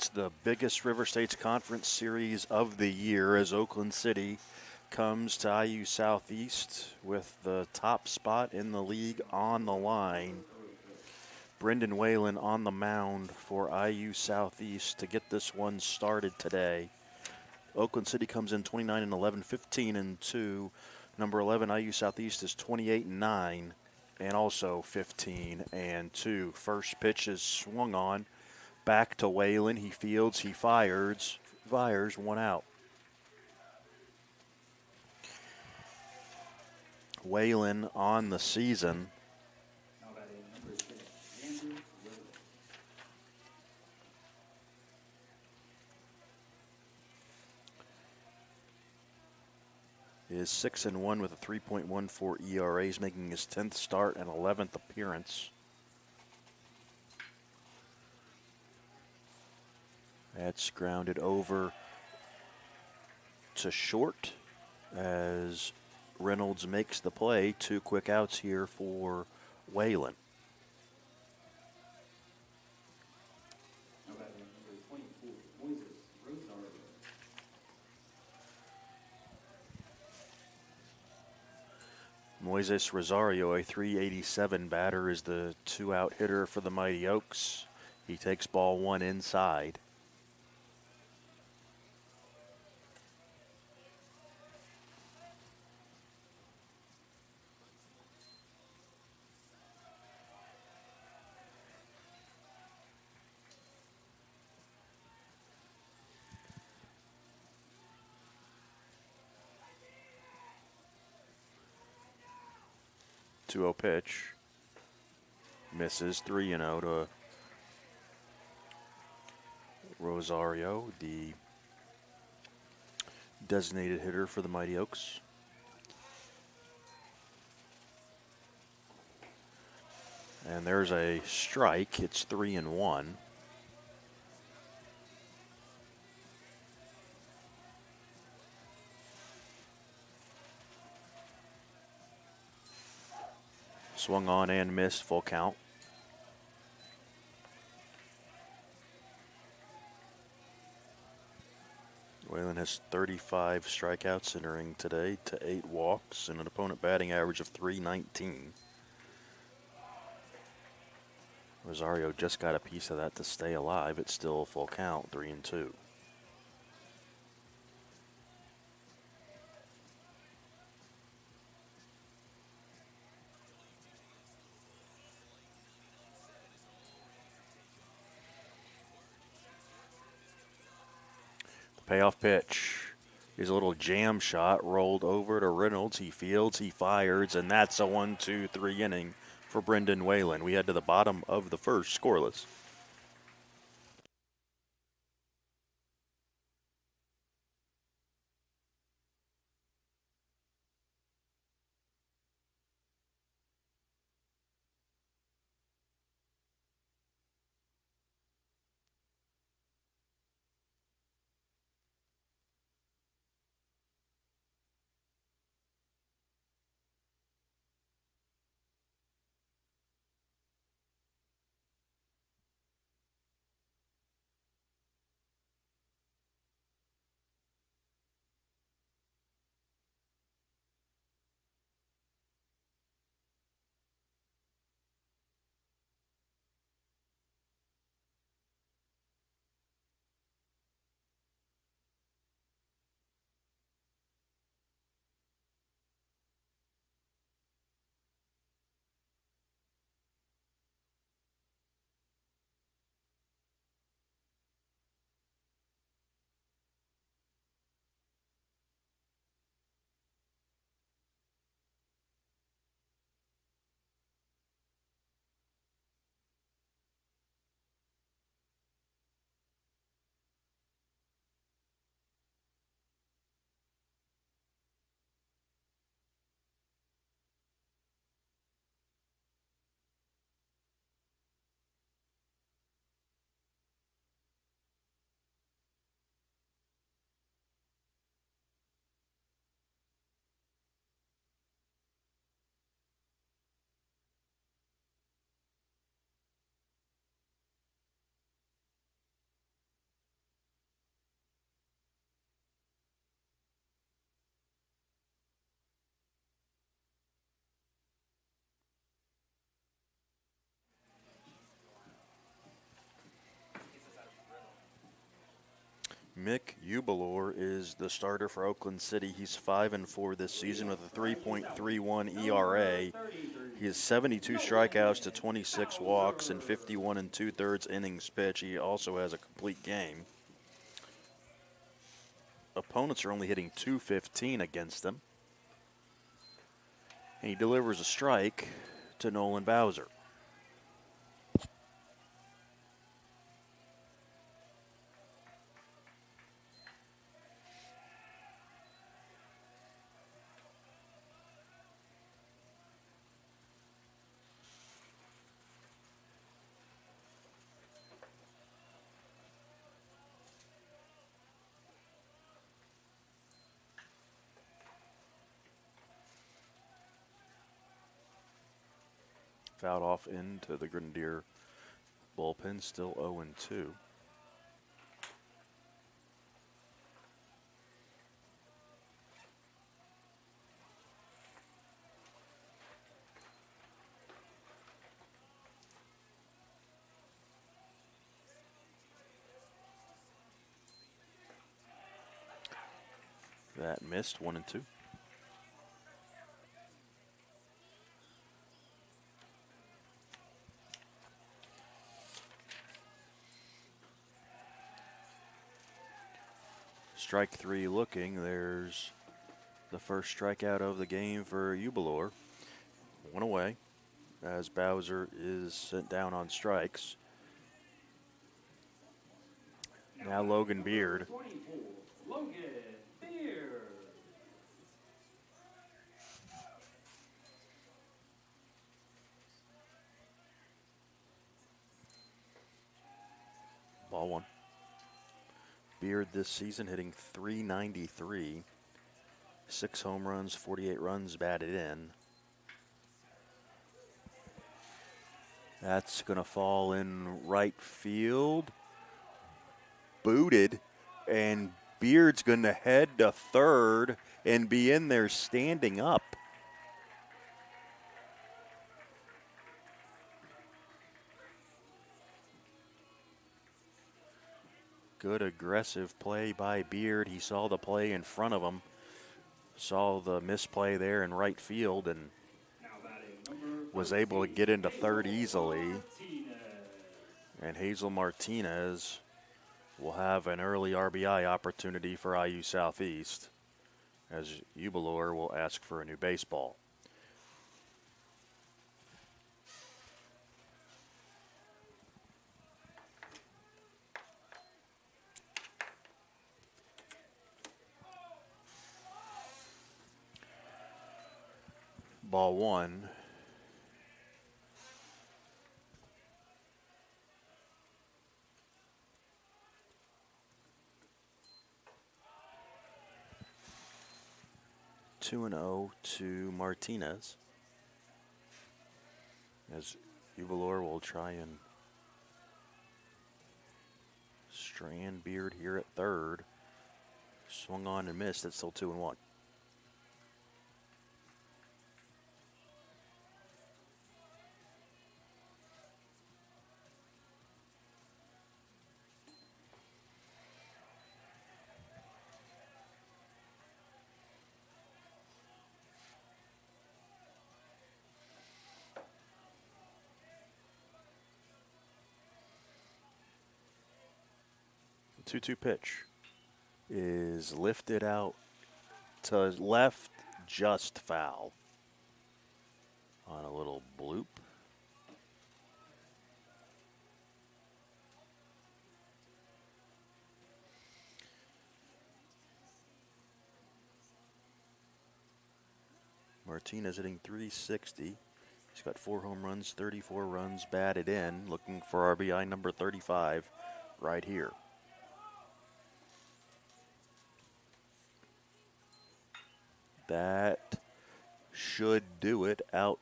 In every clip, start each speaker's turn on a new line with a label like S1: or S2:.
S1: It's the biggest River States Conference series of the year as Oakland City comes to IU Southeast with the top spot in the league on the line. Brendan Whalen on the mound for IU Southeast to get this one started today. Oakland City comes in 29-11, 15-2. Number 11 IU Southeast is 28-9 and also 15-2. First pitch is swung on. Back to Whalen. He fields, he fires, one out. Whalen on the season is 6-1 with a 3.14 ERA. He's making his 10th start and 11th appearance. That's grounded over to short as Reynolds makes the play. 2 quick outs here for Whalen. Moises Rosario, a .387 batter, is the 2-out hitter for the Mighty Oaks. He takes ball 1 inside. Pitch. Misses 3-0 to Rosario, the designated hitter for the Mighty Oaks. And there's a strike. It's 3-1. Swung on and missed, full count. Whalen has 35 strikeouts entering today to 8 walks and an opponent batting average of .319. Rosario just got a piece of that to stay alive. It's still full count, 3-2. Payoff pitch is a little jam shot rolled over to Reynolds. He fields, he fires, and that's a 1-2-3 inning for Brendan Whalen. We head to the bottom of the first, scoreless. Mick Ubalor is the starter for Oakland City. He's 5-4 this season with a 3.31 ERA. He has 72 strikeouts to 26 walks and 51 2/3 innings pitched. He also has a complete game. Opponents are only hitting .215 against him. And he delivers a strike to Nolan Bowser. Fouled off into the Grenadier bullpen, still 0-2. That missed, 1-2. Strike three looking. There's the first strikeout of the game for Ubalor. One away as Bowser is sent down on strikes. Now Logan Beard. Ball one. Beard this season hitting .393. 6 home runs, 48 runs batted in. That's going to fall in right field. Booted, and Beard's going to head to third and be in there standing up. Good aggressive play by Beard. He saw the play in front of him, saw the misplay there in right field, and was able to get into third easily. And Hazel Martinez will have an early RBI opportunity for IU Southeast, as Ubalor will ask for a new baseball. Ball one. Two and 0 to Martinez, as Ubalor will try and strand Beard here at third. Swung on and missed. It's still 2-1. The 2-2 pitch is lifted out to left, just foul on a little bloop. Martinez hitting .360. He's got 4 home runs, 34 runs batted in, looking for RBI number 35 right here. That should do it. Out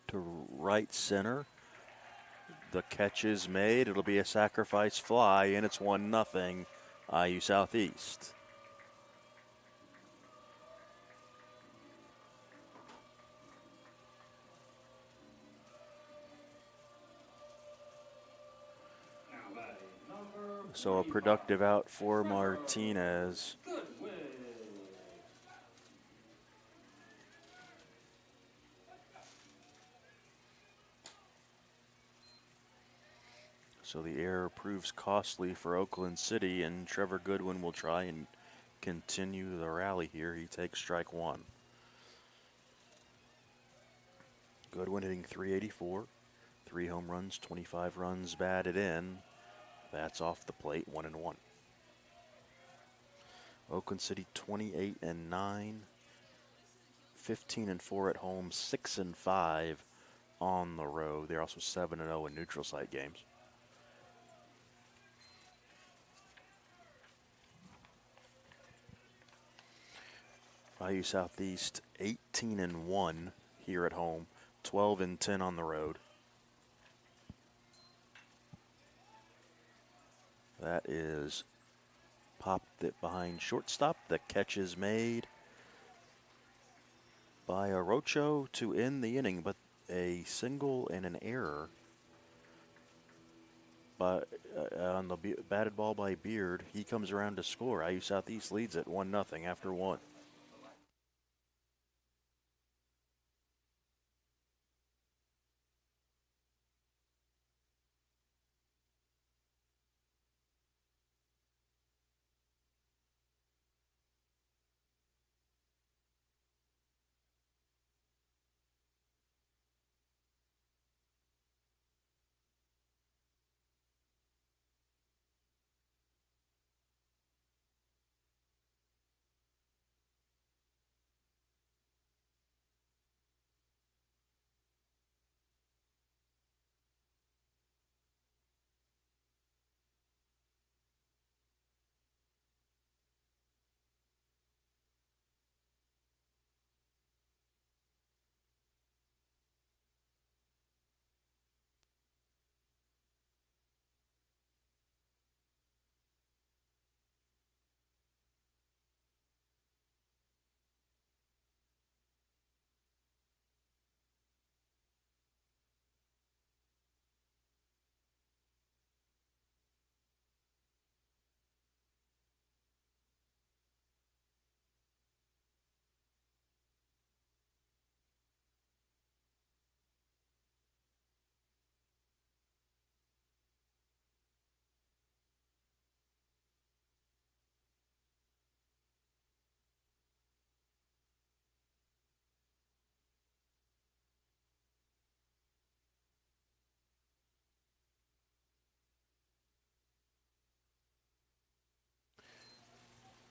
S1: to right center. The catch is made. It'll be a sacrifice fly, and it's 1-0 IU Southeast. So a productive out for Martinez. So the error proves costly for Oakland City, and Trevor Goodwin will try and continue the rally here. He takes strike one. Goodwin hitting .384, 3 home runs, 25 runs batted in. That's off the plate, 1-1. Oakland City 28-9, 15-4 at home, 6-5 on the road. They're also 7-0 in neutral site games. IU Southeast 18-1 here at home, 12-10 on the road. That is popped it behind shortstop. The catch is made by Orocho to end the inning, but a single and an error on the batted ball by Beard. He comes around to score. IU Southeast leads at 1-0 after one.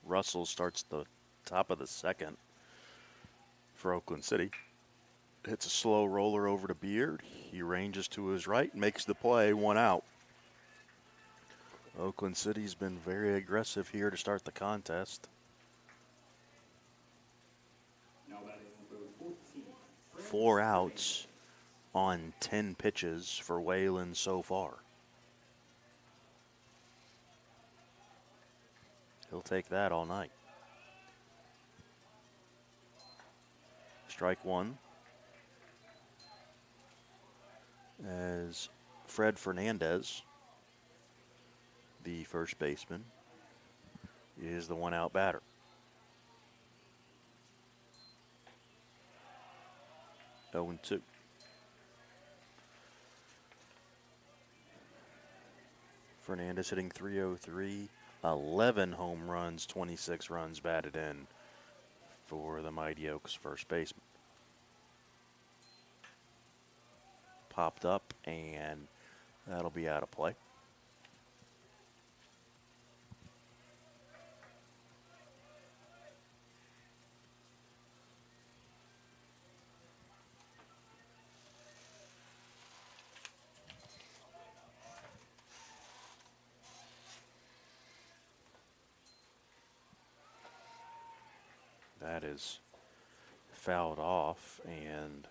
S1: Russell starts the top of the second for Oakland City. Hits a slow roller over to Beard. He ranges to his right, makes the play, 1 out. Oakland City's been very aggressive here to start the contest. 4 outs on 10 pitches for Whalen so far. He'll take that all night. Strike one. As Fred Fernandez, the first baseman, is the 1 out batter. Oh and 2. Fernandez hitting .303, 11 home runs, 26 runs batted in for the Mighty Oaks first baseman. Popped up, and that'll be out of play. That is fouled off, and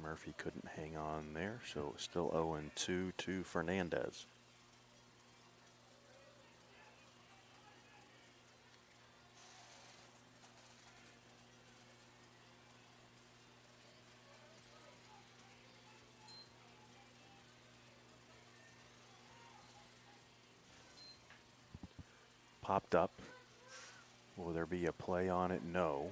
S1: Murphy couldn't hang on there, so it's still 0-2 to Fernandez. popped up. Will there be a play on it? No.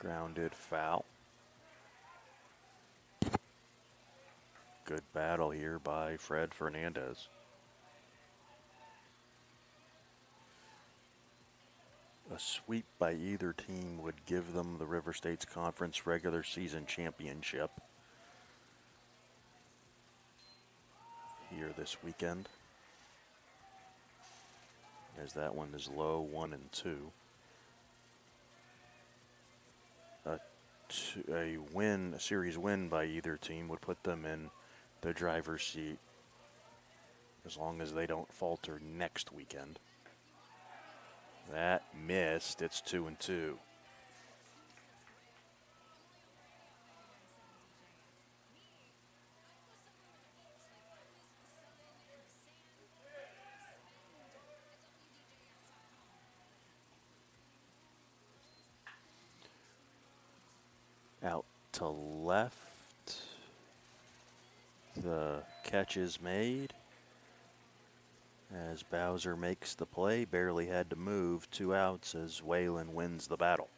S1: Grounded foul. Good battle here by Fred Fernandez. A sweep by either team would give them the River States Conference regular season championship here this weekend, as that one is low 1-2. A series win by either team would put them in the driver's seat as long as they don't falter next weekend. That missed. It's 2-2. Out to left. The catch is made as Bowser makes the play. Barely had to move. 2 outs as Whalen wins the battle.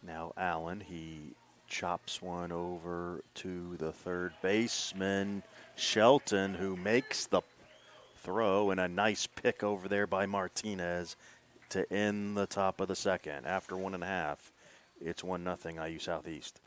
S1: Now Allen, he chops one over to the third baseman, Shelton, who makes the throw, and a nice pick over there by Martinez to end the top of the second. After 1.5, it's 1-0 IU Southeast.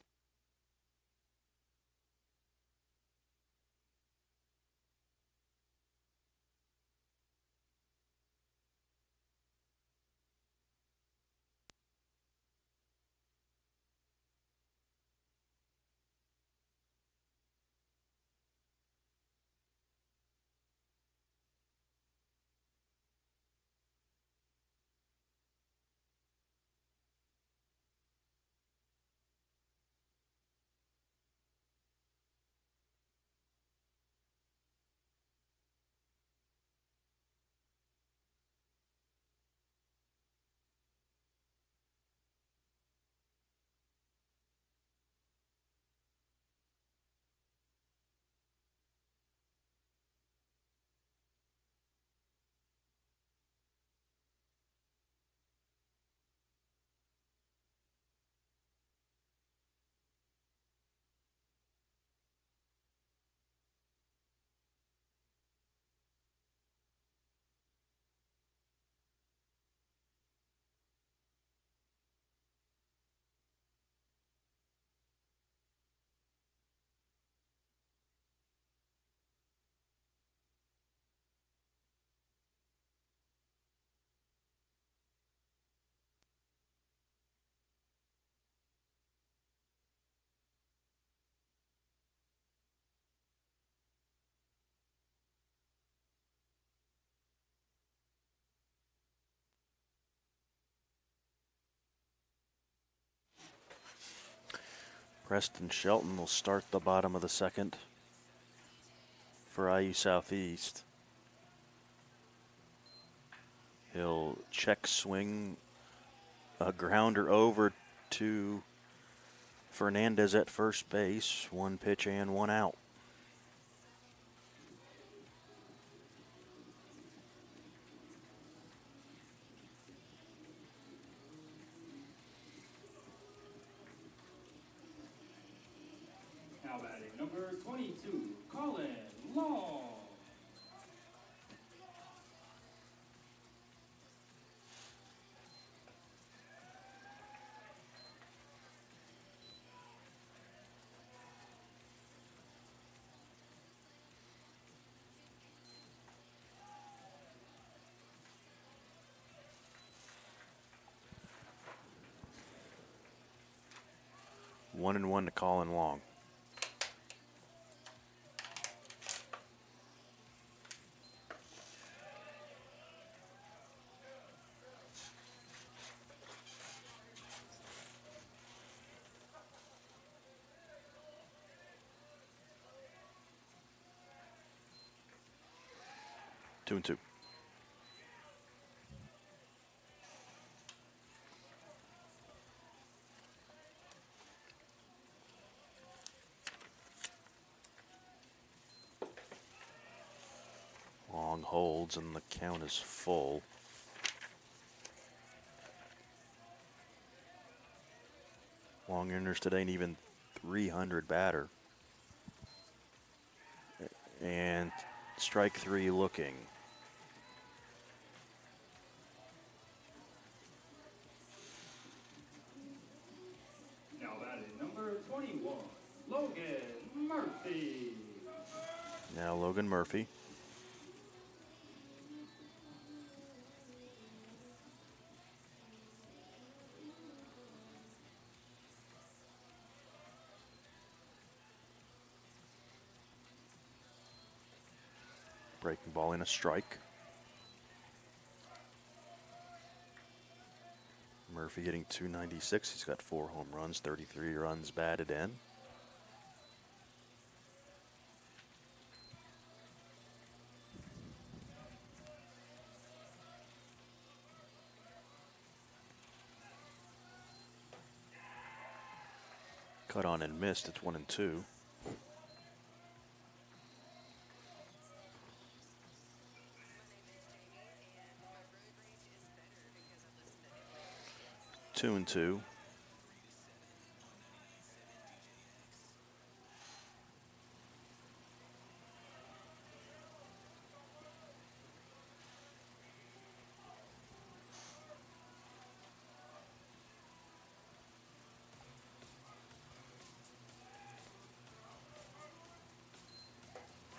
S1: Preston Shelton will start the bottom of the second for IU Southeast. He'll check swing a grounder over to Fernandez at first base. 1 pitch and 1 out.
S2: Now batting number 22, Colin Long.
S1: 1-1 to Colin Long. Two and two. Long holds and the count is full. Long enters today and even 300 batter. And strike three looking.
S2: Now batting number 21, Logan Murphy.
S1: Now Logan Murphy. Breaking ball in a strike. Murphy hitting .296. He's got 4 home runs, 33 runs batted in. Cut on and missed. It's 1-2. Two and two.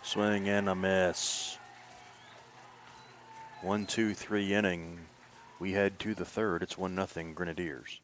S1: Swing and a miss. 1-2-3 inning. We head to the third. It's 1-0 Grenadiers.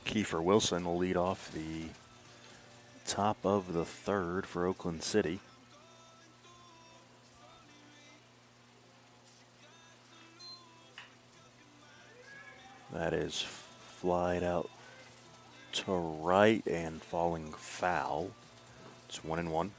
S1: Kiefer Wilson will lead off the top of the third for Oakland City. That is flied out to right and falling foul. It's 1-1.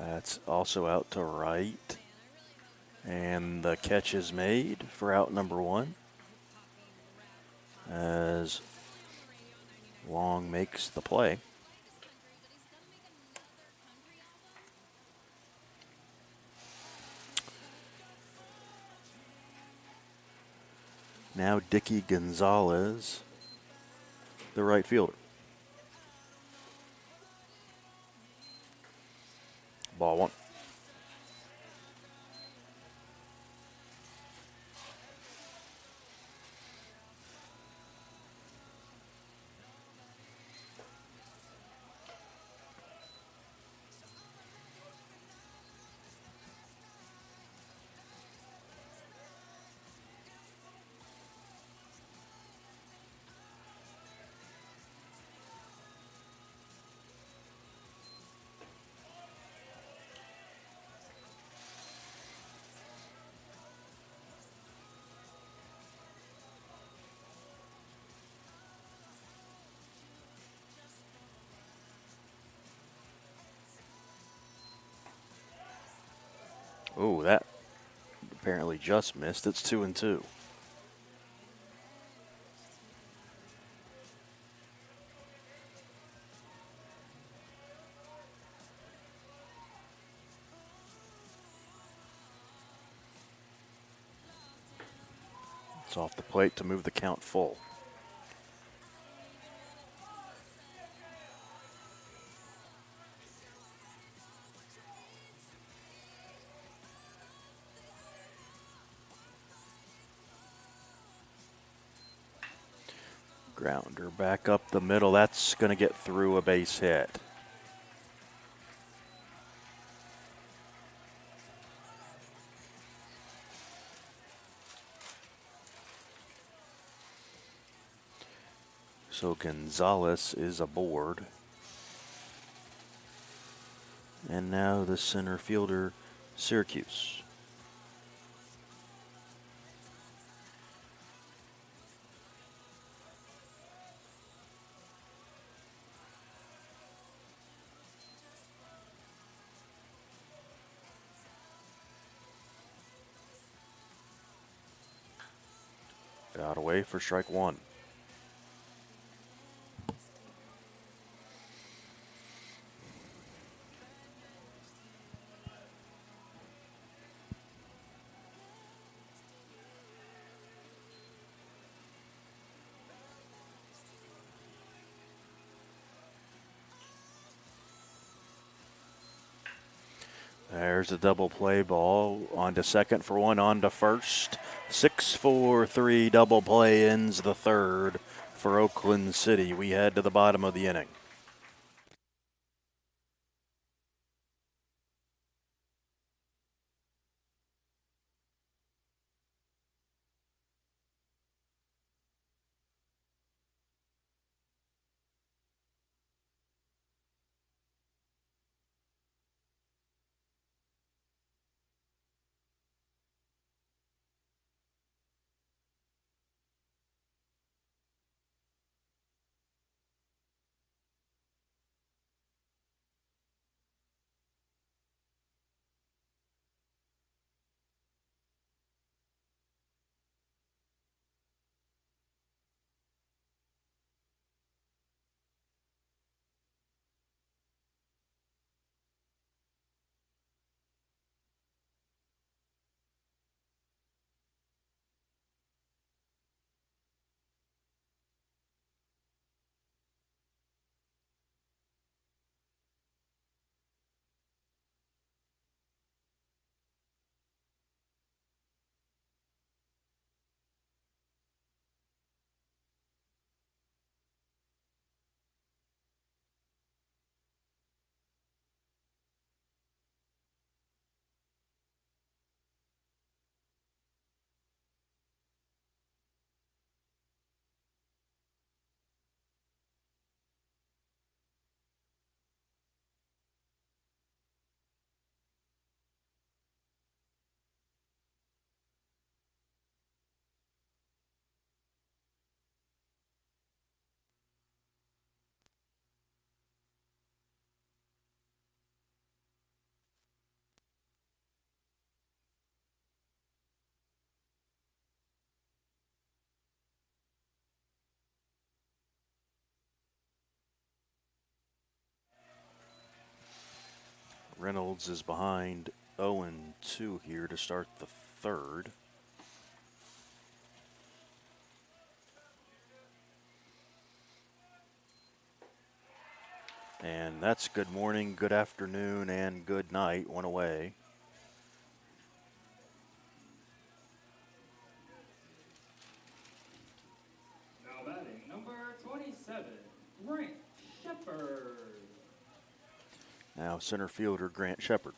S1: That's also out to right. And the catch is made for out number one as Long makes the play. Now Dicky Gonzalez, the right fielder. Ball one. Oh, that apparently just missed. It's 2-2. It's off the plate to move the count full. Grounder back up the middle. That's going to get through a base hit. So Gonzalez is aboard. And now the center fielder, Syracuse. Got away for strike one. There's a double play ball. On to second for one, on to first. 6-4-3 double play ends the third for Oakland City. We head to the bottom of the inning. Reynolds is behind 0-2 here to start the third. And that's good morning, good afternoon, and good night. One away.
S2: Now batting number 27, Grant Shepard.
S1: Now center fielder Grant Shepard.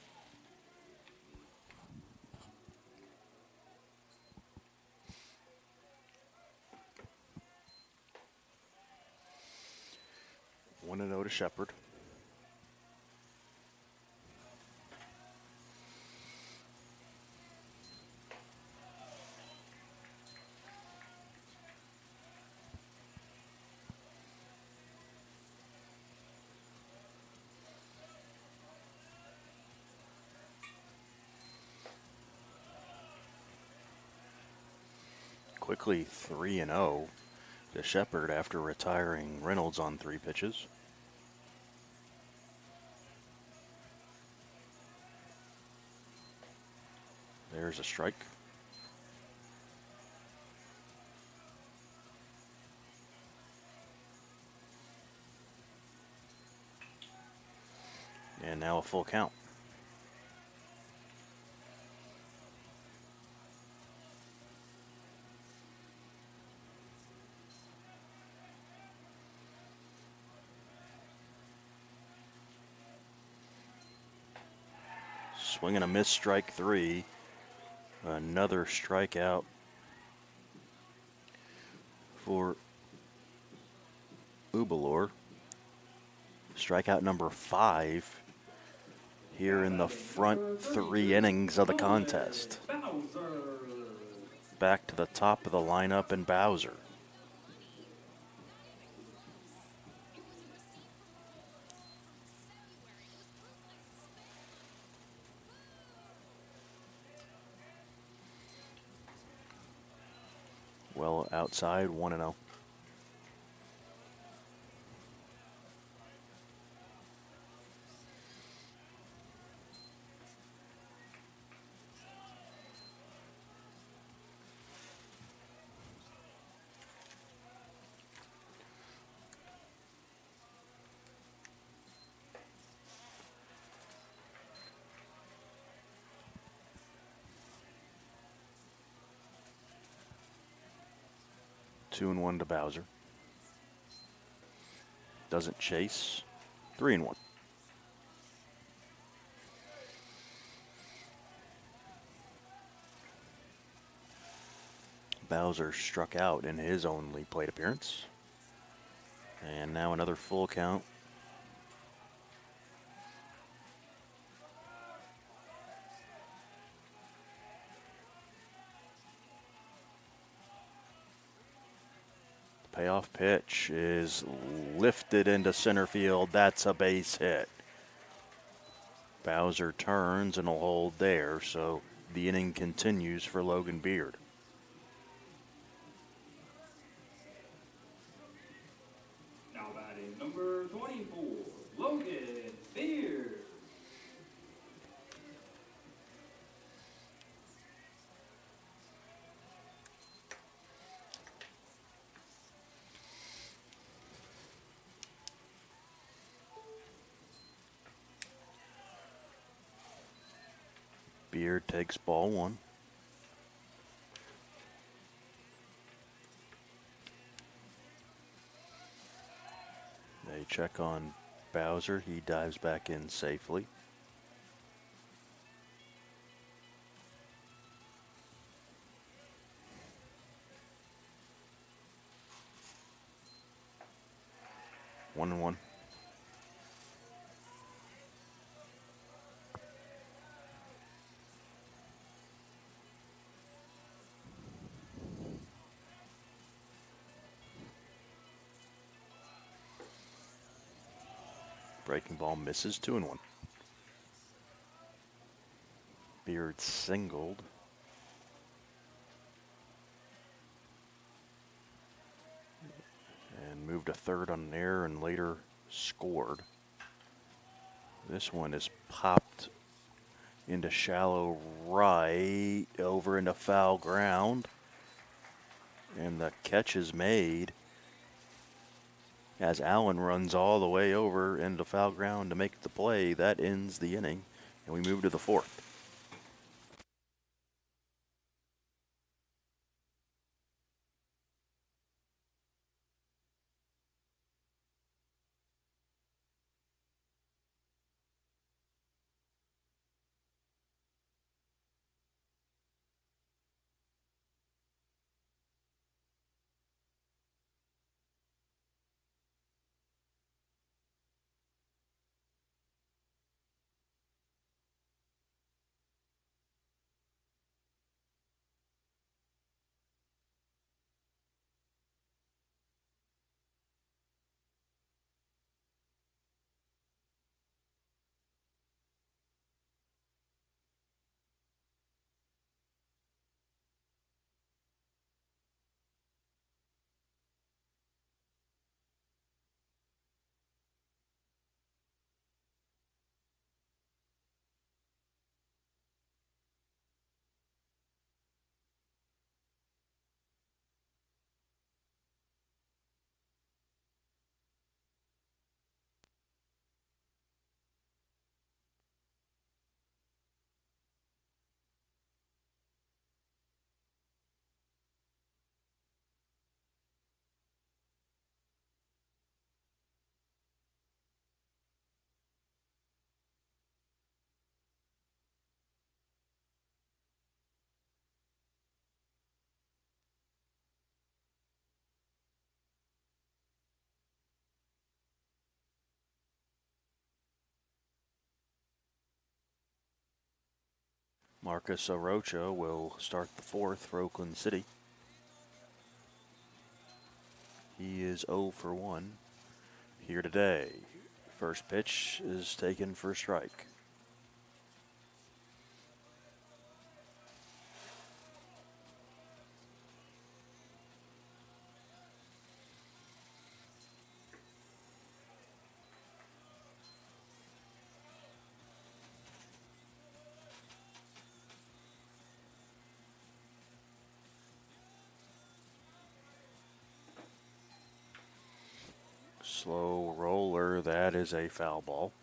S1: 1-0 to Shepard. Quickly 3-0 to Shepard after retiring Reynolds on 3 pitches. There's a strike. And now a full count. Swing and a miss, strike 3. Another strikeout for Ubalor. Strikeout number 5 here in the front 3 innings of the contest. Back to the top of the lineup in Bowser. Well outside, 1-0. Two and 1 to Bowser. Doesn't chase. 3-1. Bowser struck out in his only plate appearance. And now another full count. Payoff pitch is lifted into center field. That's a base hit. Bowser turns and will hold there, so the inning continues for Logan Beard.
S2: Now batting number 24, Logan Beard.
S1: Beard takes ball 1. They check on Bowser. He dives back in safely. One and 1. Breaking ball misses. 2 and 1. Beard singled. And moved to third on an error and later scored. This one is popped into shallow right, over into foul ground. And the catch is made as Allen runs all the way over into foul ground to make the play. That ends the inning, and we move to the fourth. Marcus Arocha will start the fourth for Oakland City. He is 0 for 1 here today. First pitch is taken for strike. Slow roller, that is a foul ball.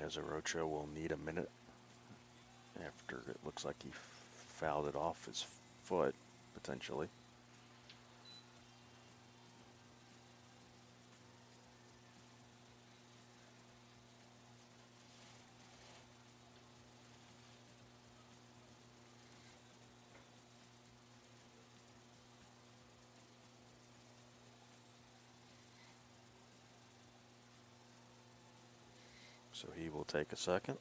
S1: As Arocha will need a minute after it looks like he fouled it off his foot, potentially. So he will take a second.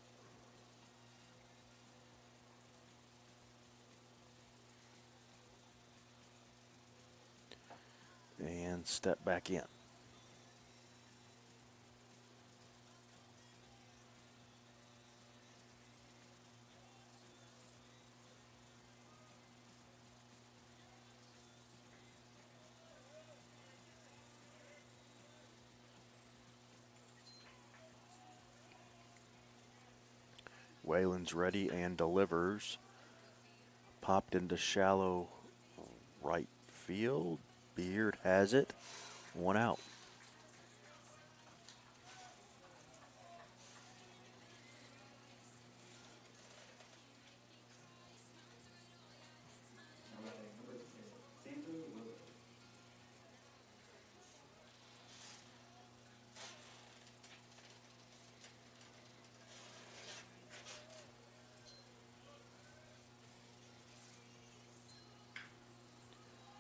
S1: And step back in. Whalen's ready and delivers. Popped into shallow right field. Beard has it. One out.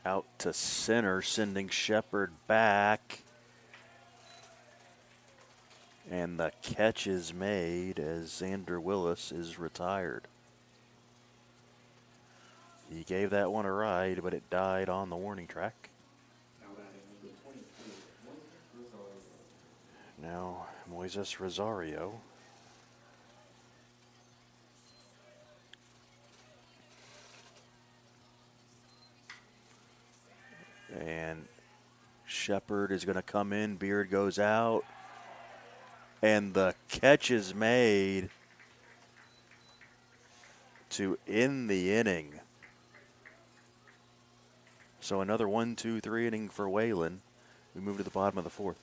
S1: Out to center, sending Shepard back. And the catch is made as Xander Willis is retired. He gave that one a ride, but it died on the warning track. Now Moises Rosario. And Shepard is going to come in. Beard goes out. And the catch is made to end the inning. So another 1-2-3 inning for Whalen. We move to the bottom of the fourth.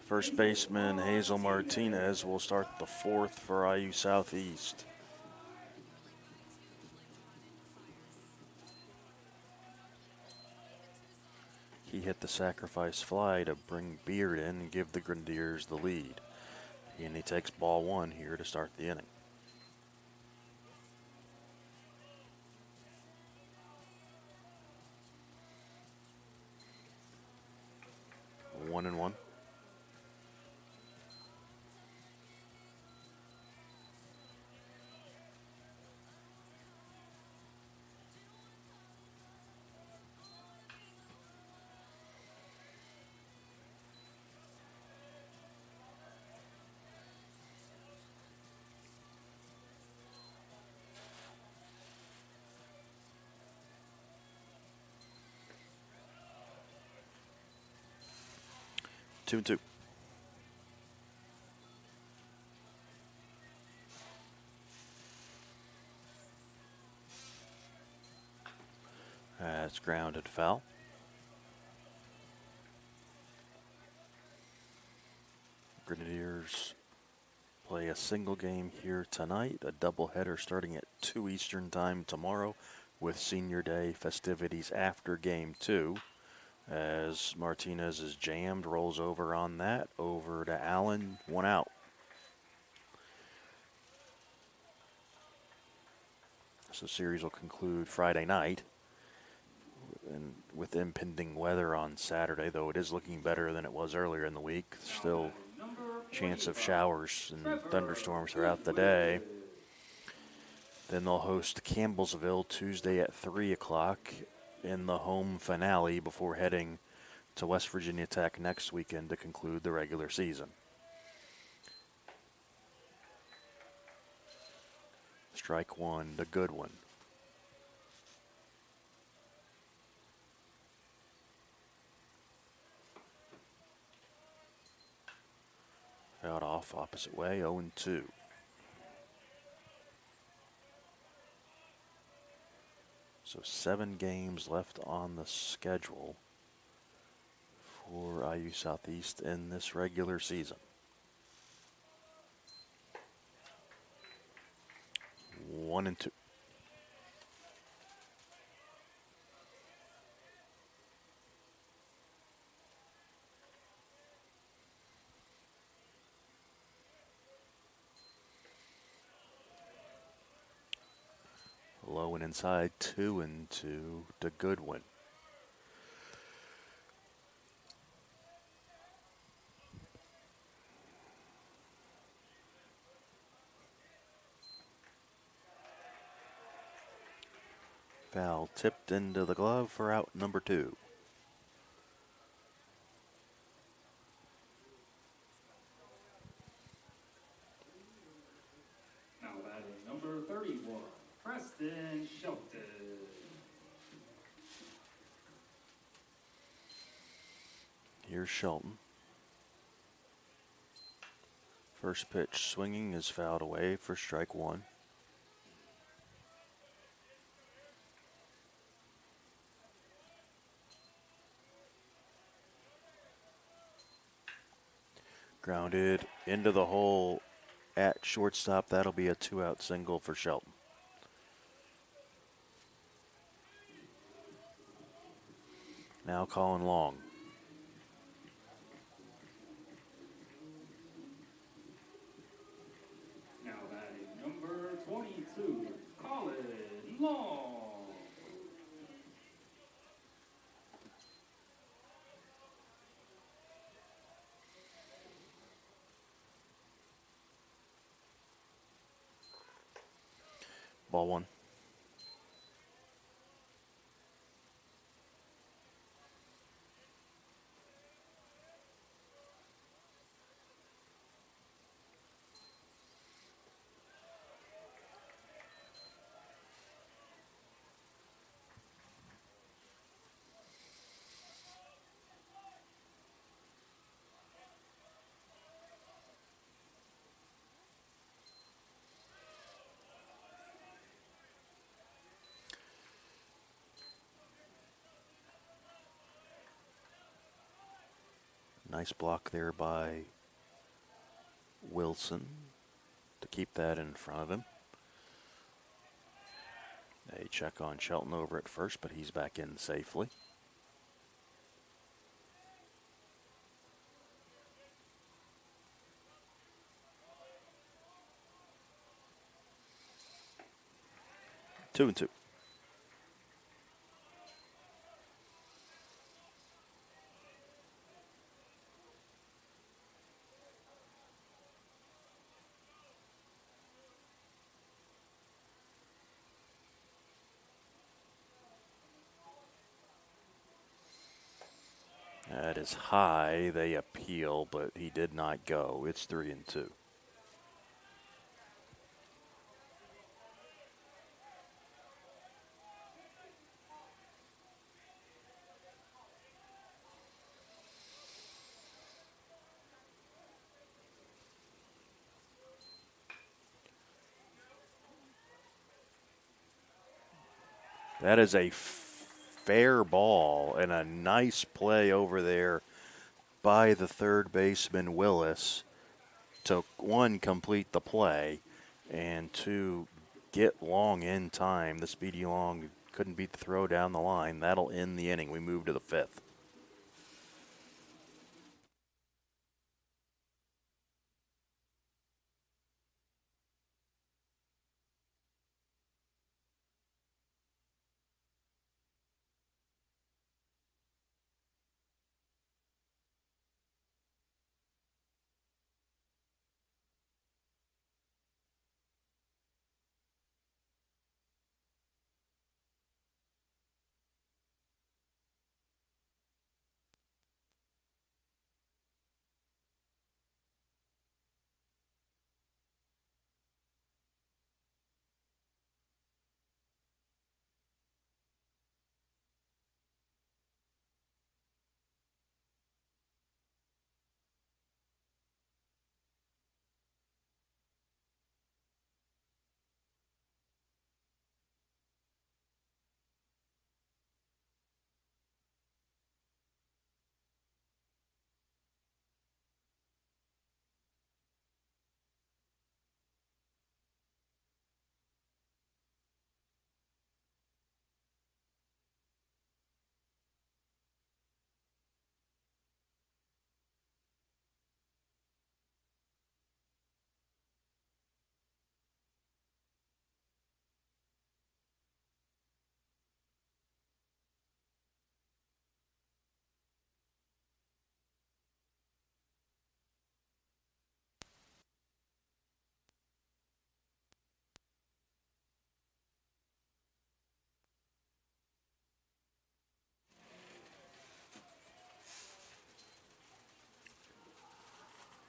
S1: First baseman Hazel Martinez will start the fourth for IU Southeast. He hit the sacrifice fly to bring Beard in and give the Grenadiers the lead. And he takes ball one here to start the inning. One and one. Two and two. That's grounded foul. Grenadiers play a single game here tonight, a doubleheader starting at 2 Eastern time tomorrow with Senior Day festivities after game two. As Martinez is jammed, rolls over on that, over to Allen, one out. So the series will conclude Friday night. And with impending weather on Saturday, though it is looking better than it was earlier in the week, still chance of showers and thunderstorms throughout the day. Then they'll host Campbellsville Tuesday at 3 o'clock in the home finale before heading to West Virginia Tech next weekend to conclude the regular season. Strike one, the good one. Out off, opposite way, 0-2. So 7 games left on the schedule for IU Southeast in this regular season. 1-2. Low and inside, 2-2 to Goodwin. Foul tipped into the glove for out number 2.
S2: batting number 31, Preston Shelton.
S1: Here's Shelton. First pitch swinging is fouled away for strike one. Grounded into the hole at shortstop. That'll be a 2-out single for Shelton. Now calling long.
S2: Now batting number 22, Colin Long.
S1: Ball one. Nice block there by Wilson to keep that in front of him. They check on Shelton over at first, but he's back in safely. Two and two. That is high. They appeal, but he did not go. It's 3 and 2. That is a fair ball and a nice play over there by the third baseman Willis to, one, complete the play, and two, get Long in time. The speedy Long couldn't beat the throw down the line. That'll end the inning. We move to the fifth.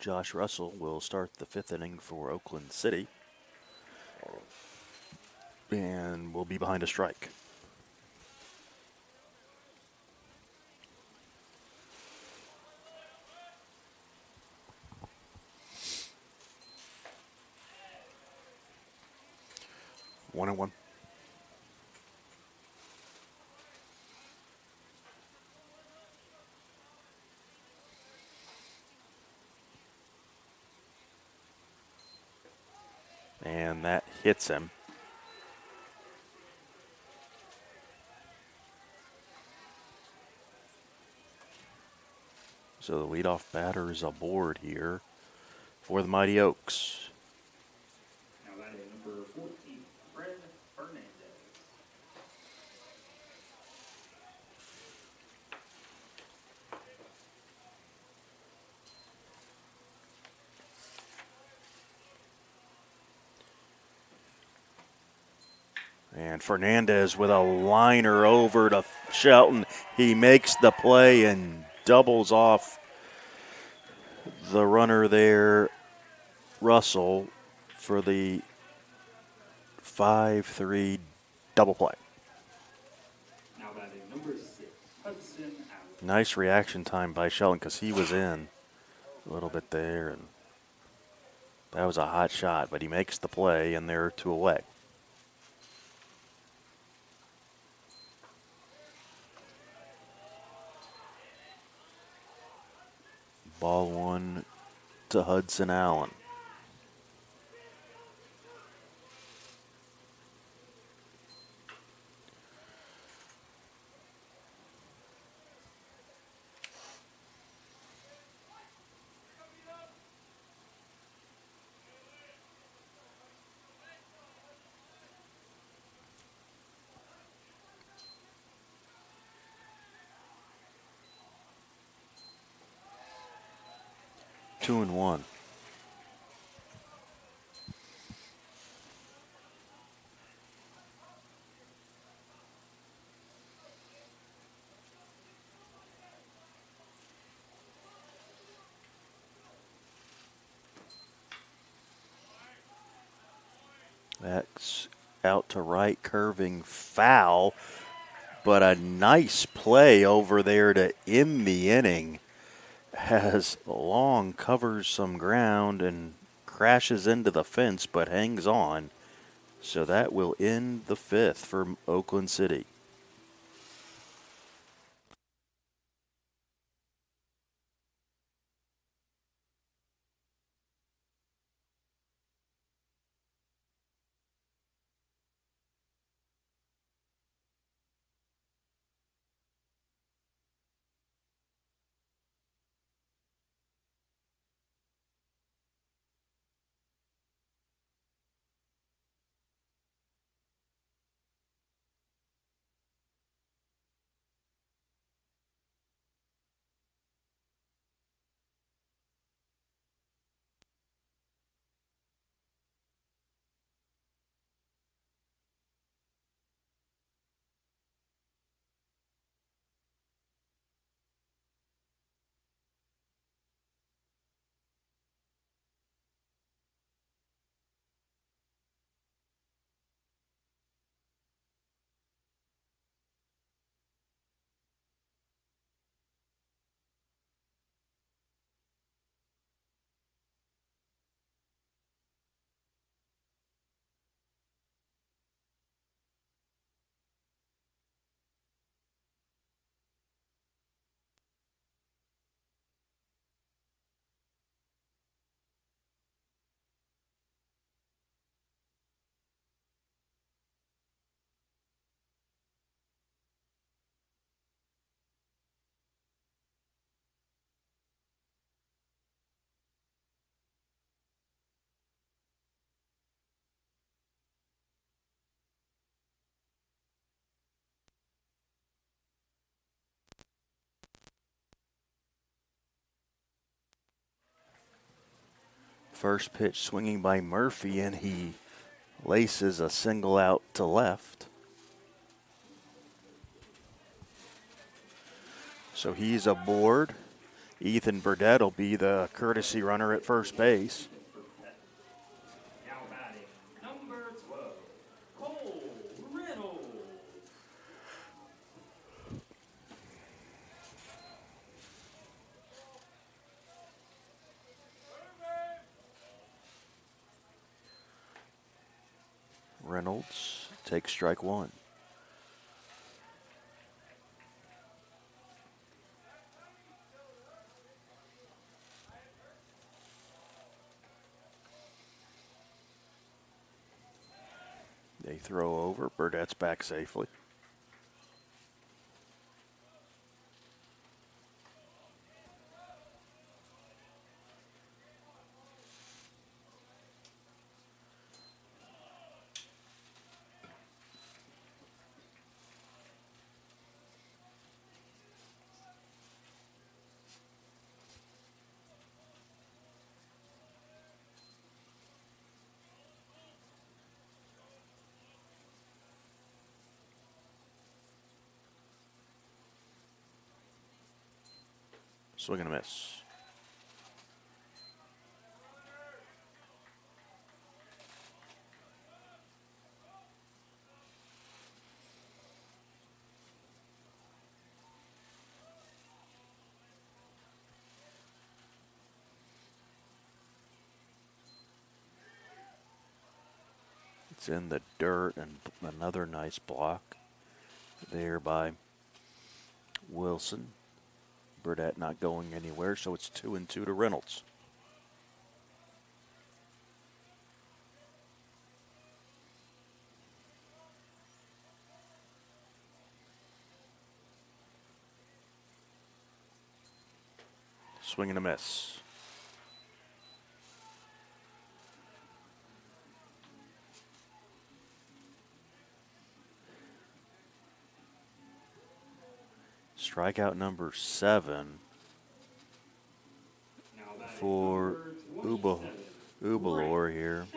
S1: Josh Russell will start the fifth inning for Oakland City. And will be behind a strike. One and one. And that hits him. So the leadoff batter is aboard here for the Mighty Oaks.
S2: Now batting number 14, Fred Fernandez.
S1: And Fernandez with a liner over to Shelton. He makes the play and doubles off the runner there, Russell, for the 5-3 double play.
S2: Now batting number 6, Hudson Allen.
S1: Nice reaction time by Shelton because he was in a little bit there, and that was a hot shot, but he makes the play, and they're 2 away. Ball 1 to Hudson Allen. Two and one. That's out to right, curving foul, but a nice play over there to end the inning. Has Long covers some ground and crashes into the fence, but hangs on. So that will end the 5th for Oakland City. First pitch swinging by Murphy, and he laces a single out to left. So he's aboard. Ethan Burdett will be the courtesy runner at first base.
S2: Now batting number
S1: Reynolds takes strike one. They throw over. Burdett's back safely. Swing and a miss. It's in the dirt, and another nice block there by Wilson. Burdett not going anywhere, so it's 2-2 to Reynolds. Swing and a miss. Strikeout number 7 for Ubalor here.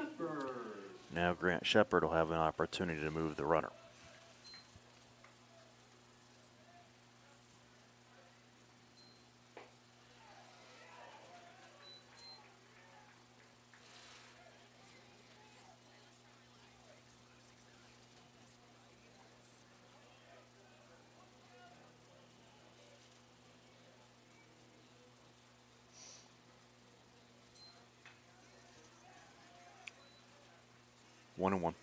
S1: Now Grant Shepard will have an opportunity to move the runner. One and one.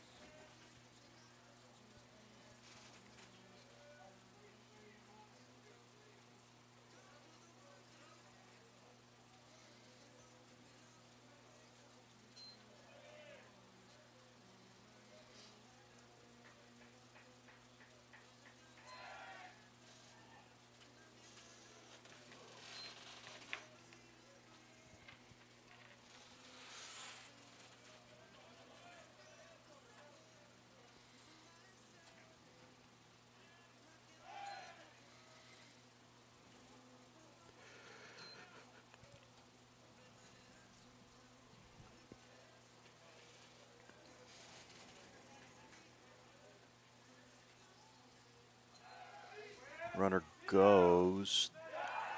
S1: Runner goes,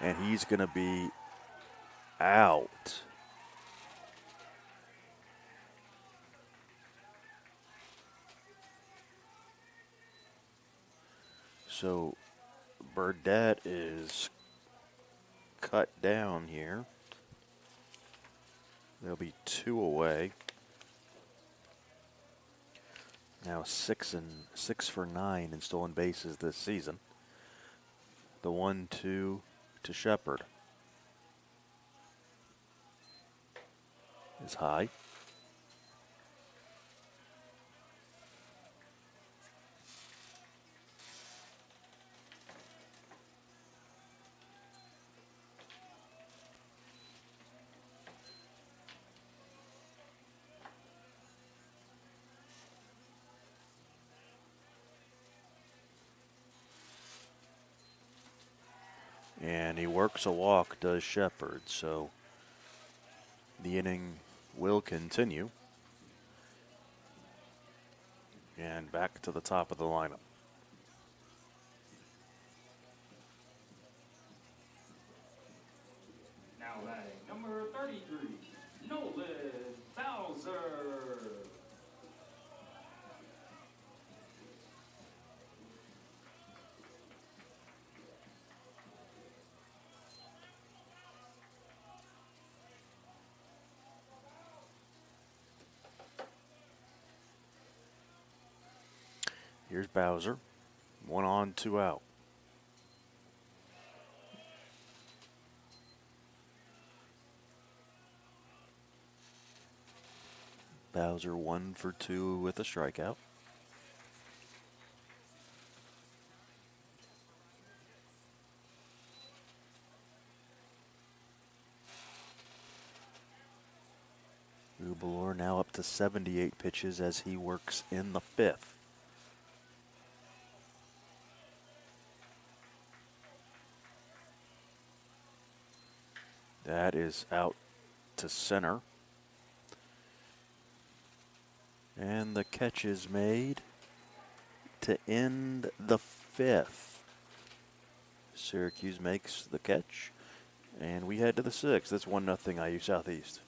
S1: and he's going to be out. So Burdett is cut down here. There'll be 2 away. Now 6 for 9 in stolen bases this season. The 1-2 to Shepard is high. And he works a walk, does Shepard, so the inning will continue. And back to the top of the lineup.
S2: Now batting number 33, Nolan Bowser.
S1: Here's Bowser. 1 on, 2 out. Bowser 1 for 2 with a strikeout. Ubalor now up to 78 pitches as he works in the 5th. That is out to center. And the catch is made to end the 5th. Syracuse makes the catch, and we head to the 6th. It's 1-0 IU Southeast.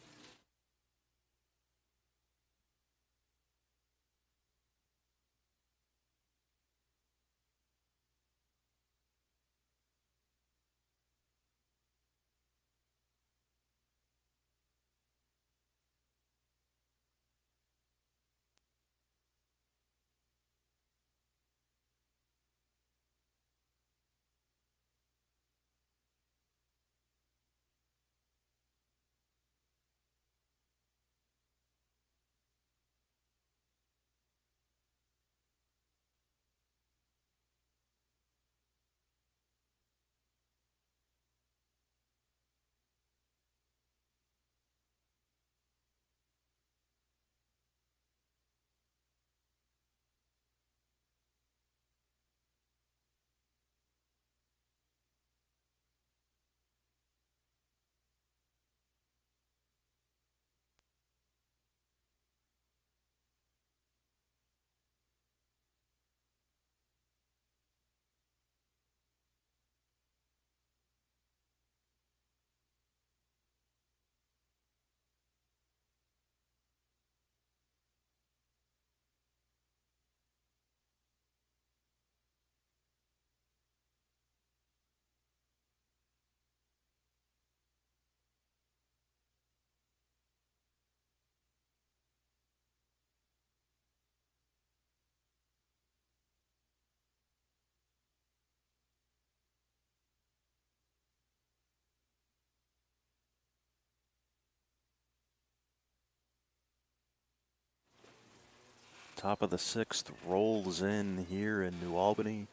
S1: Top of the 6th rolls in here in New Albany.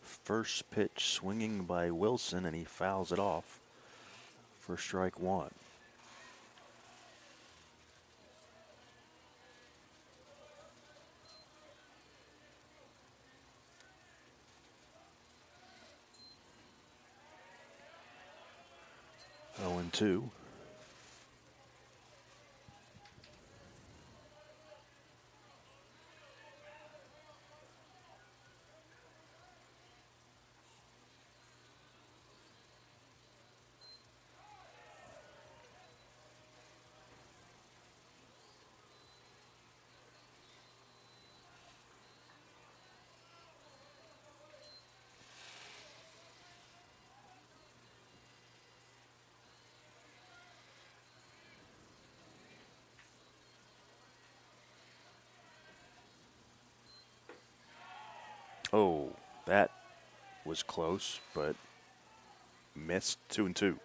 S1: First pitch swinging by Wilson, and he fouls it off for strike 1. Oh, and 2. Oh, that was close, but missed. 2 and 2.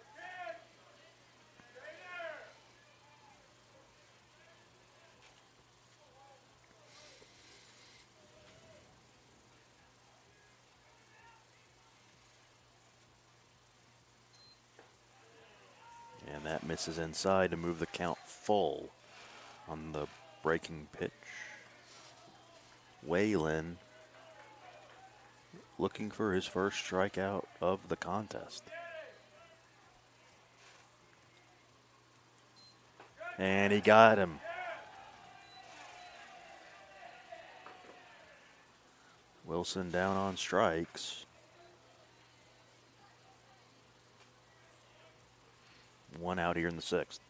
S1: And that misses inside to move the count full on the breaking pitch. Whalen looking for his first strikeout of the contest. And he got him. Wilson down on strikes. 1 out here in the 6th.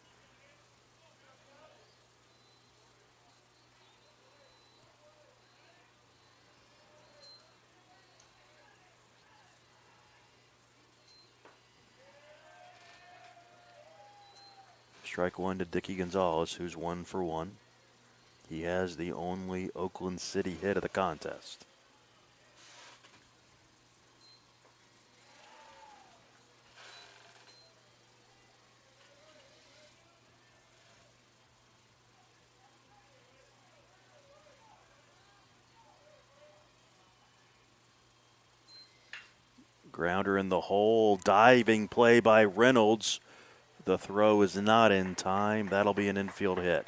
S1: Strike 1 to Dicky Gonzalez, who's 1 for 1. He has the only Oakland City hit of the contest. Grounder in the hole. Diving play by Reynolds. The throw is not in time. That'll be an infield hit.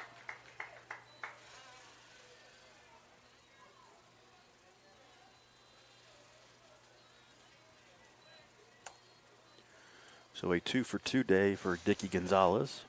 S1: So a 2-for-2 day for Dicky Gonzalez.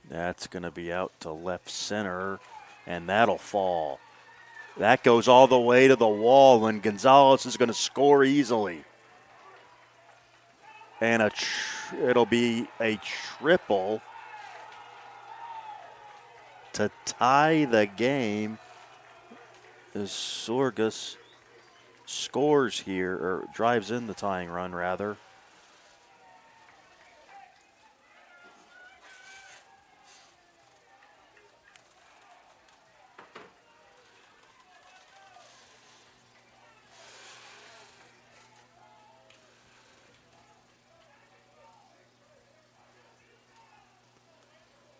S1: That's going to be out to left center, and that'll fall. That goes all the way to the wall, and Gonzalez is going to score easily. And it'll be a triple to tie the game as Sorgas scores here, or drives in the tying run, rather.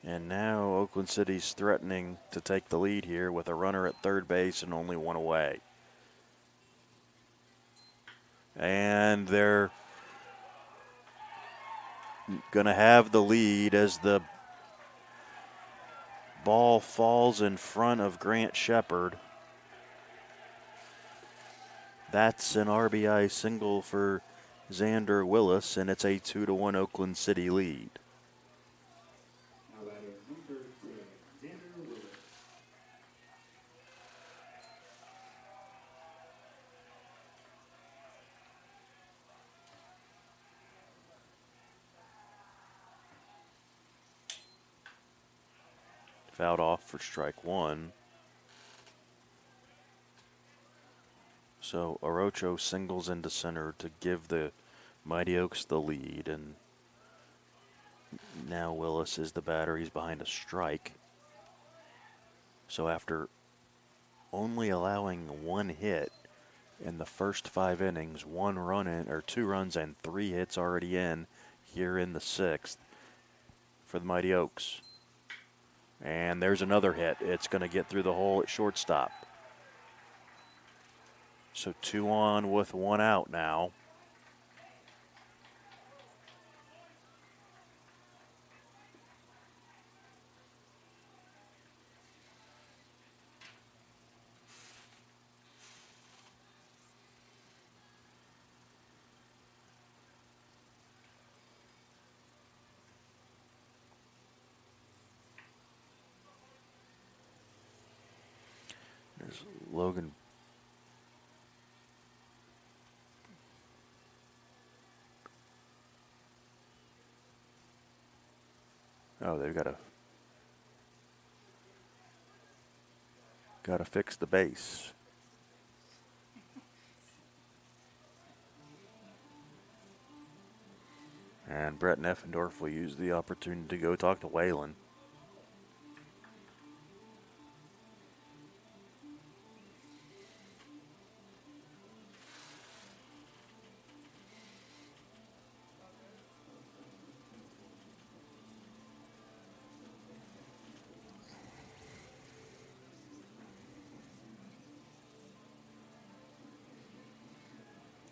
S1: And now Oakland City's threatening to take the lead here with a runner at third base and only one away. And they're going to have the lead as the ball falls in front of Grant Shepard. That's an RBI single for Xander Willis, and it's a 2-1 Oakland City lead. Fouled off for strike one. So Orocho singles into center to give the Mighty Oaks the lead, and now Willis is the batter. He's behind a strike. So after only allowing one hit in the first 5 innings, 1 run in, or 2 runs and 3 hits already in here in the 6th for the Mighty Oaks. And there's another hit. It's going to get through the hole at shortstop. So 2 on with 1 out now. There's Logan. Oh, they've got to fix the base. And Brett Neffendorf will use the opportunity to go talk to Waylon.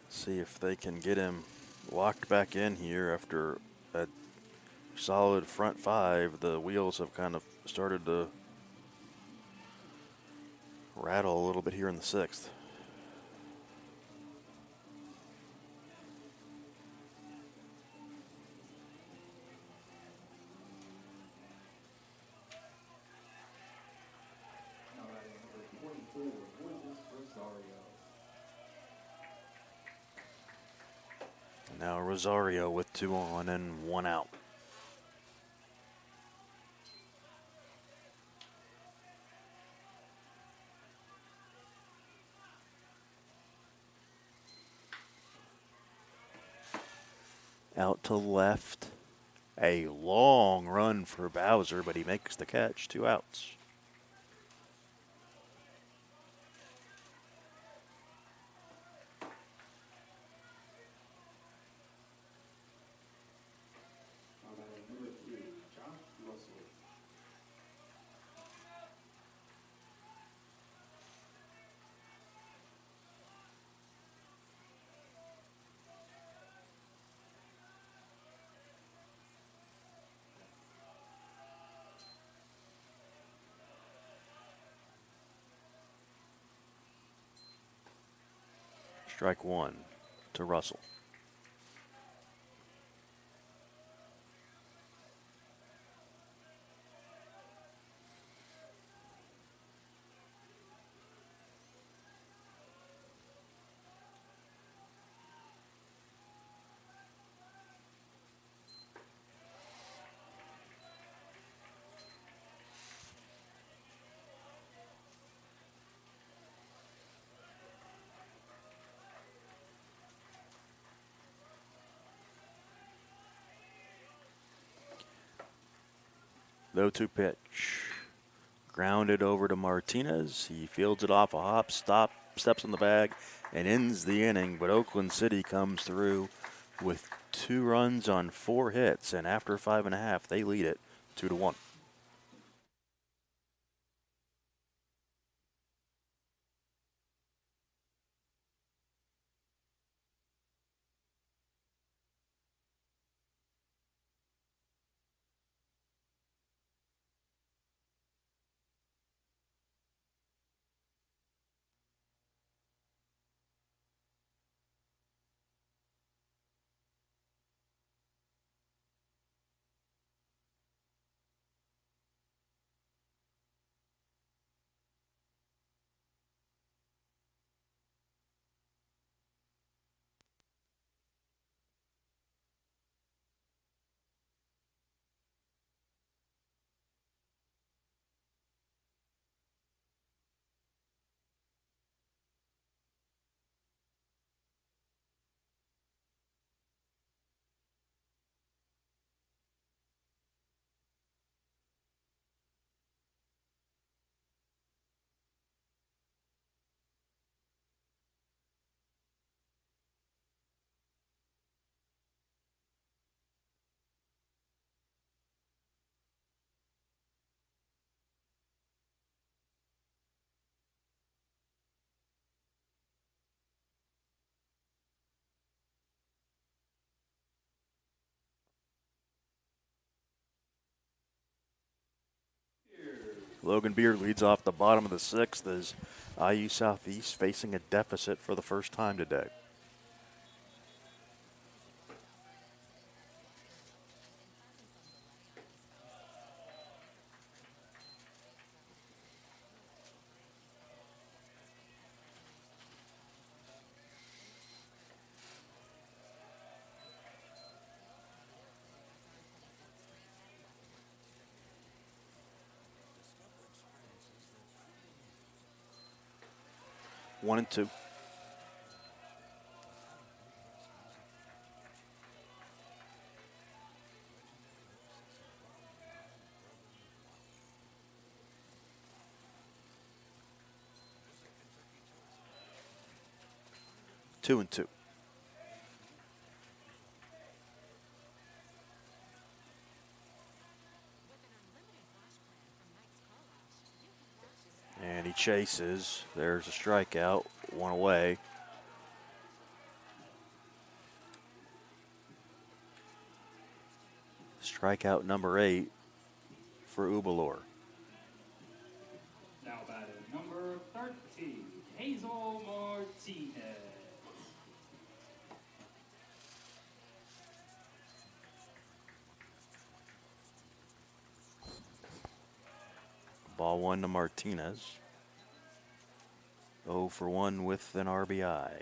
S1: See if they can get him locked back in here after a solid front 5. The wheels have kind of started to rattle a little bit here in the 6th. Now Rosario with 2 on and 1 out. Out to left. A long run for Bowser, but he makes the catch. 2 outs. Strike 1 to Russell. The 0-2 pitch. Grounded over to Martinez. He fields it off a hop, steps on the bag, and ends the inning. But Oakland City comes through with 2 runs on 4 hits, and after 5.5, they lead it 2-1. Logan Beard leads off the bottom of the 6th as IU Southeast facing a deficit for the first time today. One and two. Two and two. And he chases. There's a strikeout. 1 away. Strikeout number 8 for Ubalor.
S2: Now batting number 13, Hazel Martinez.
S1: Ball 1 to Martinez. 0 for 1 with an RBI.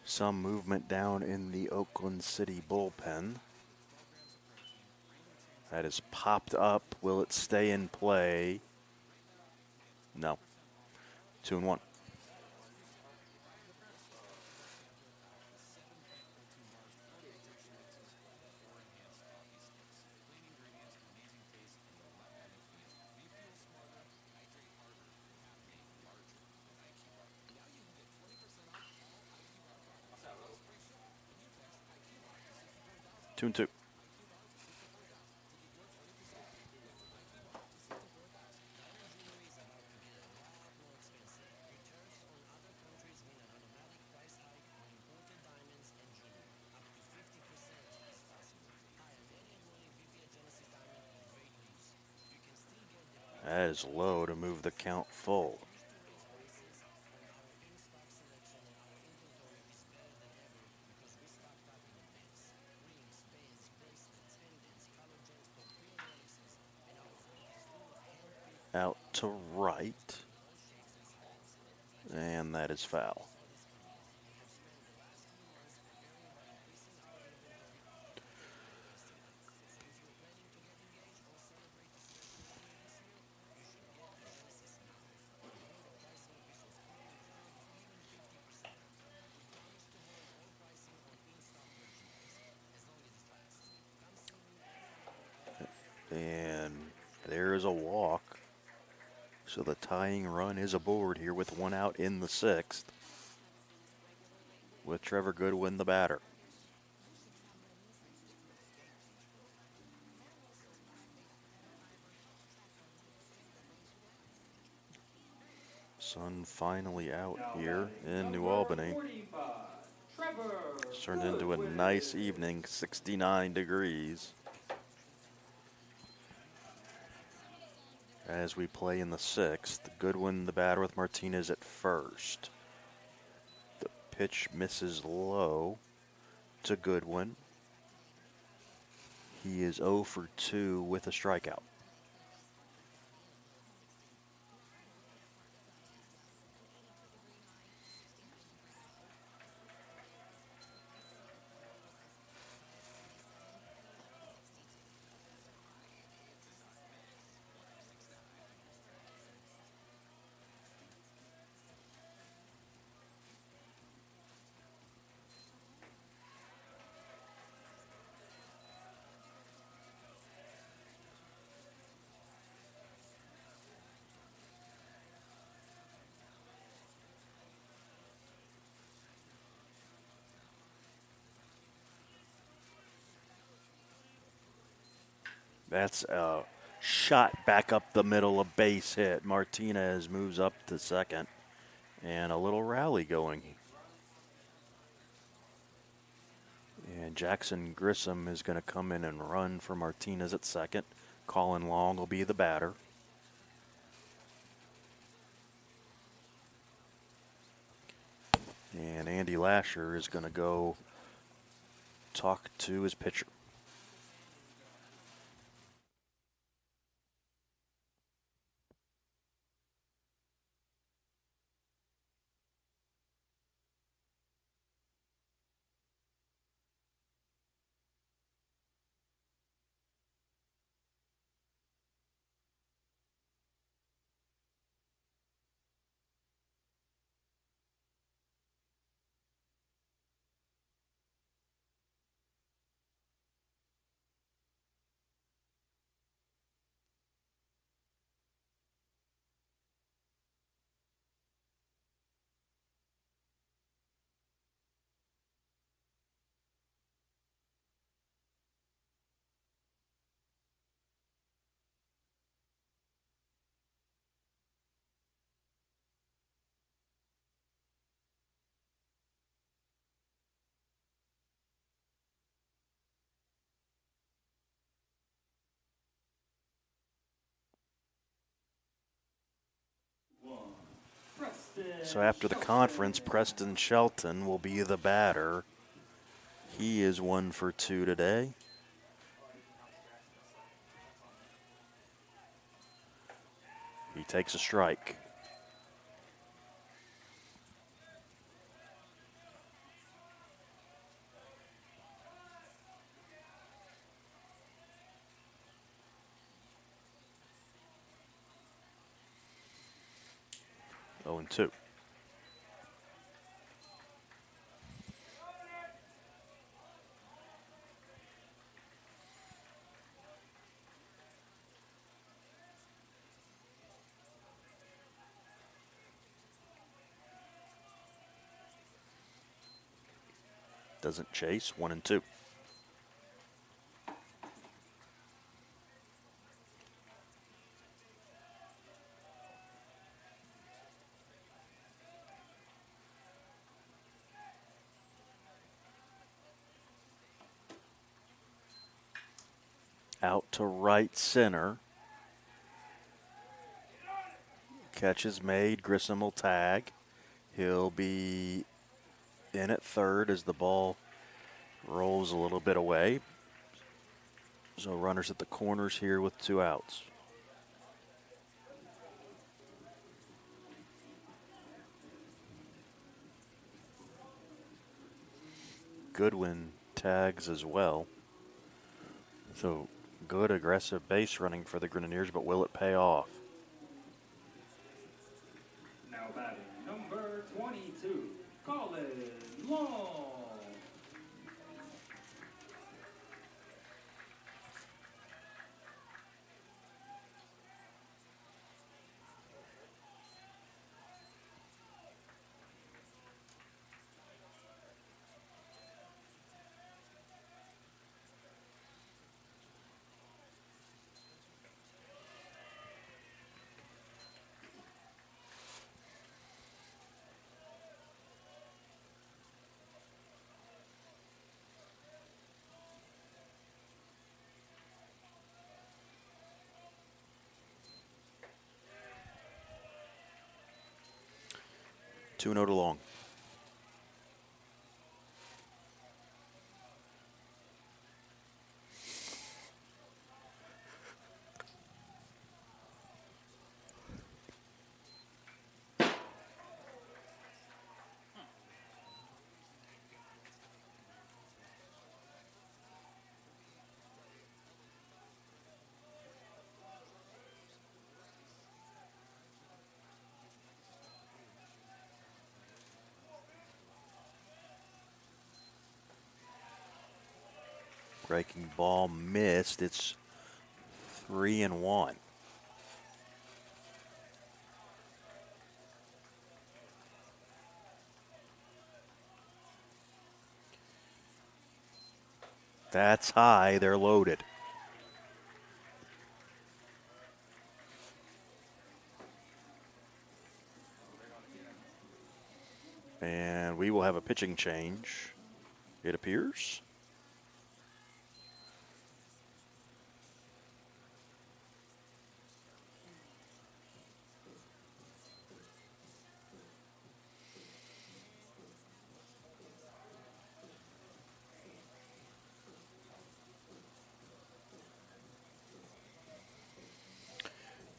S1: Some movement down in the Oakland City bullpen. That is popped up. Will it stay in play? No. 2-1. Two and two. That is low to move the count full. Out to right. And that is foul. And there's a walk. So the tying run is aboard here with one out in the sixth, with Trevor Goodwin the batter. Sun finally out here in New Albany. It's turned into a nice evening, 69 degrees. As we play in the sixth, Goodwin the batter with Martinez at first. The pitch misses low to Goodwin. He is 0 for 2 with a strikeout. That's a shot back up the middle, a base hit. Martinez moves up to second, and a little rally going. And Jackson Grissom is going to come in and run for Martinez at second. Colin Long will be the batter. And Andy Lasher is going to go talk to his pitcher. So after the conference, Preston Shelton will be the batter. He is 1 for 2 today. He takes a strike. 0-2. Doesn't chase. 1-2. Out to right center. Catch is made. Grissom will tag. He'll be in at third as the ball rolls a little bit away. So runners at the corners here with 2 outs. Goodwin tags as well. So good aggressive base running for the Grenadiers, but will it pay off?
S2: Now batting number 22, Colin Long.
S1: Two to Long. Breaking ball missed. It's 3-1. That's high. They're loaded. And we will have a pitching change, it appears.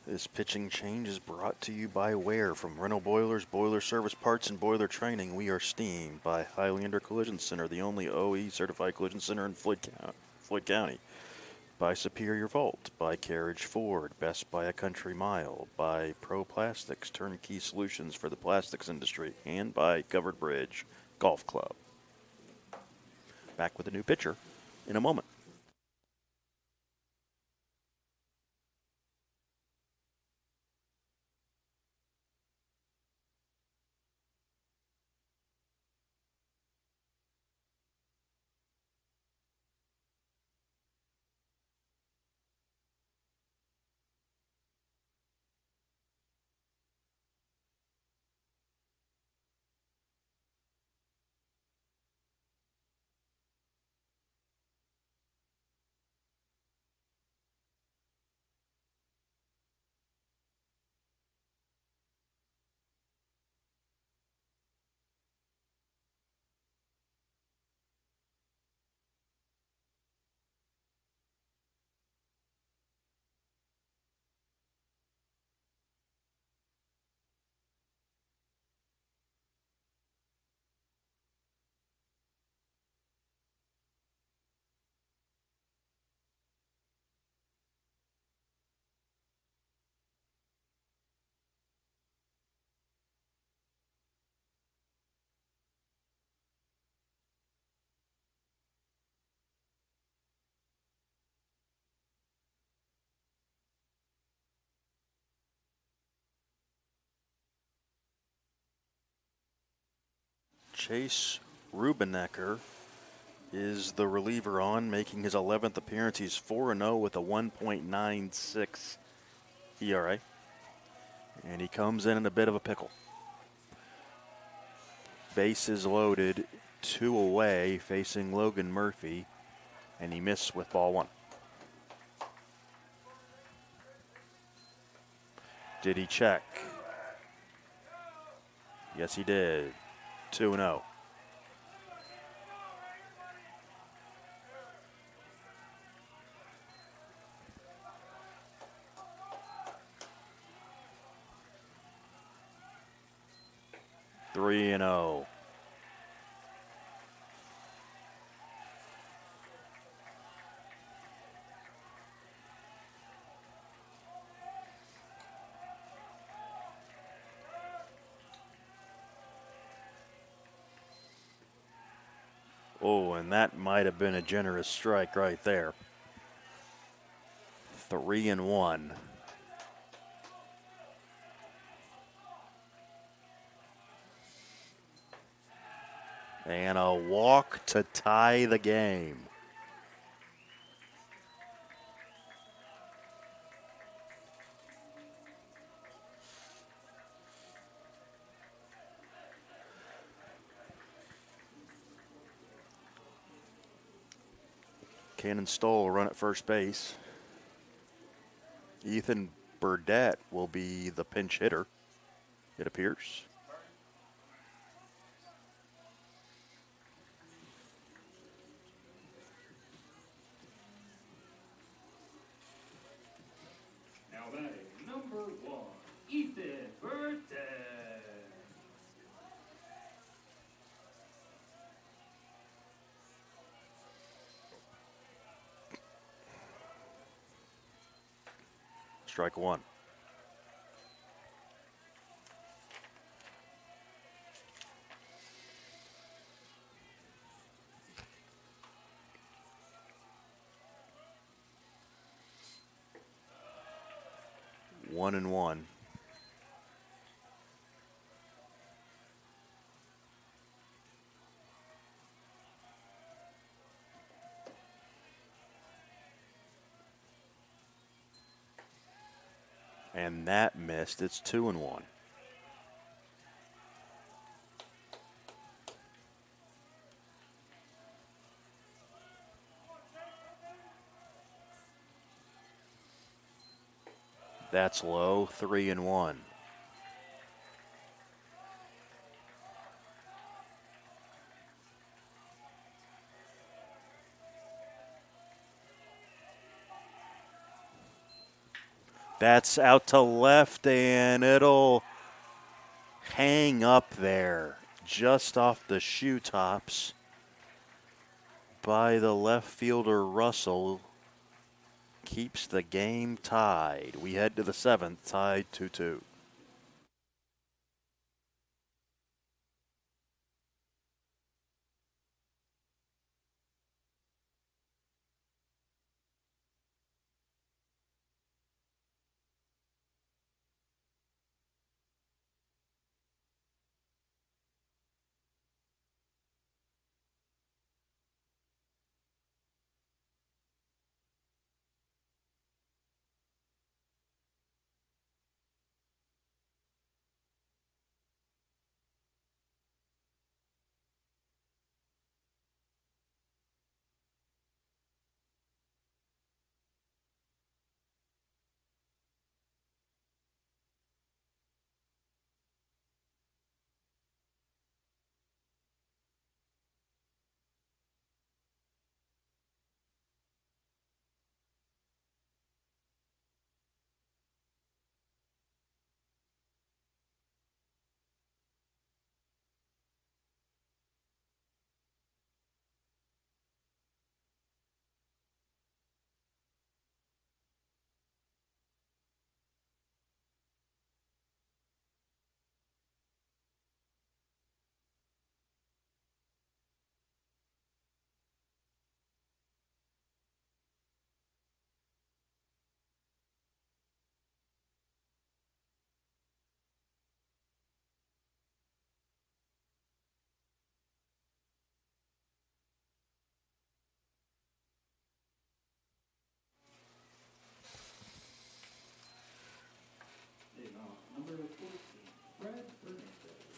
S1: This pitching change is brought to you by Ware. From rental boilers, boiler service parts, and boiler training, we are steamed. By Highlander Collision Center, the only OE certified collision center in Floyd County. By Superior Vault. By Carriage Ford, best by a country mile. By Pro Plastics, turnkey solutions for the plastics industry. And by Covered Bridge Golf Club. Back with a new pitcher in a moment. Chase Rubenecker is the reliever on, making his 11th appearance. He's 4-0 with a 1.96 ERA. And he comes in a bit of a pickle. Bases loaded, 2 away, facing Logan Murphy, and he missed with ball 1. Did he check? Yes, he did. 2-0. Three and 0. Oh, and that might have been a generous strike right there. 3 and 1. And a walk to tie the game. Cannon Stoll will run at first base. Ethan Burdett will be the pinch hitter, it appears.
S2: Now batting number 1, Ethan Burdett.
S1: Strike 1. One and 1. And that missed. It's 2 and 1. That's low. 3 and 1. That's out to left, and it'll hang up there just off the shoe tops by the left fielder Russell. Keeps the game tied. We head to the 7th, tied 2-2.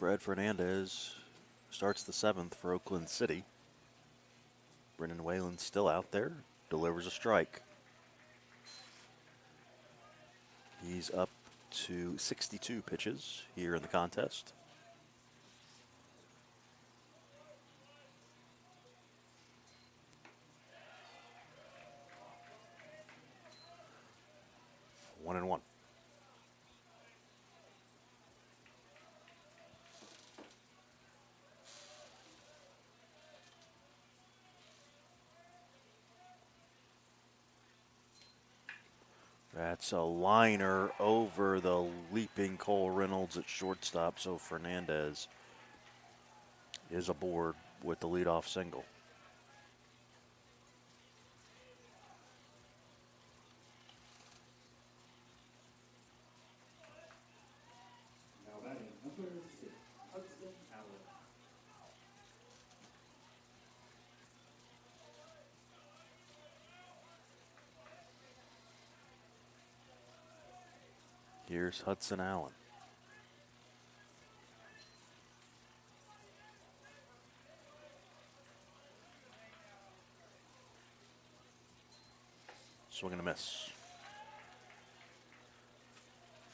S1: Fred Fernandez starts the 7th for Oakland City. Brendan Whalen still out there, delivers a strike. He's up to 62 pitches here in the contest. One and one. That's a liner over the leaping Cole Reynolds at shortstop, so Fernandez is aboard with the leadoff single.
S2: Now batting number 6, Hudson Allen.
S1: Here's Hudson Allen. Swing and a miss.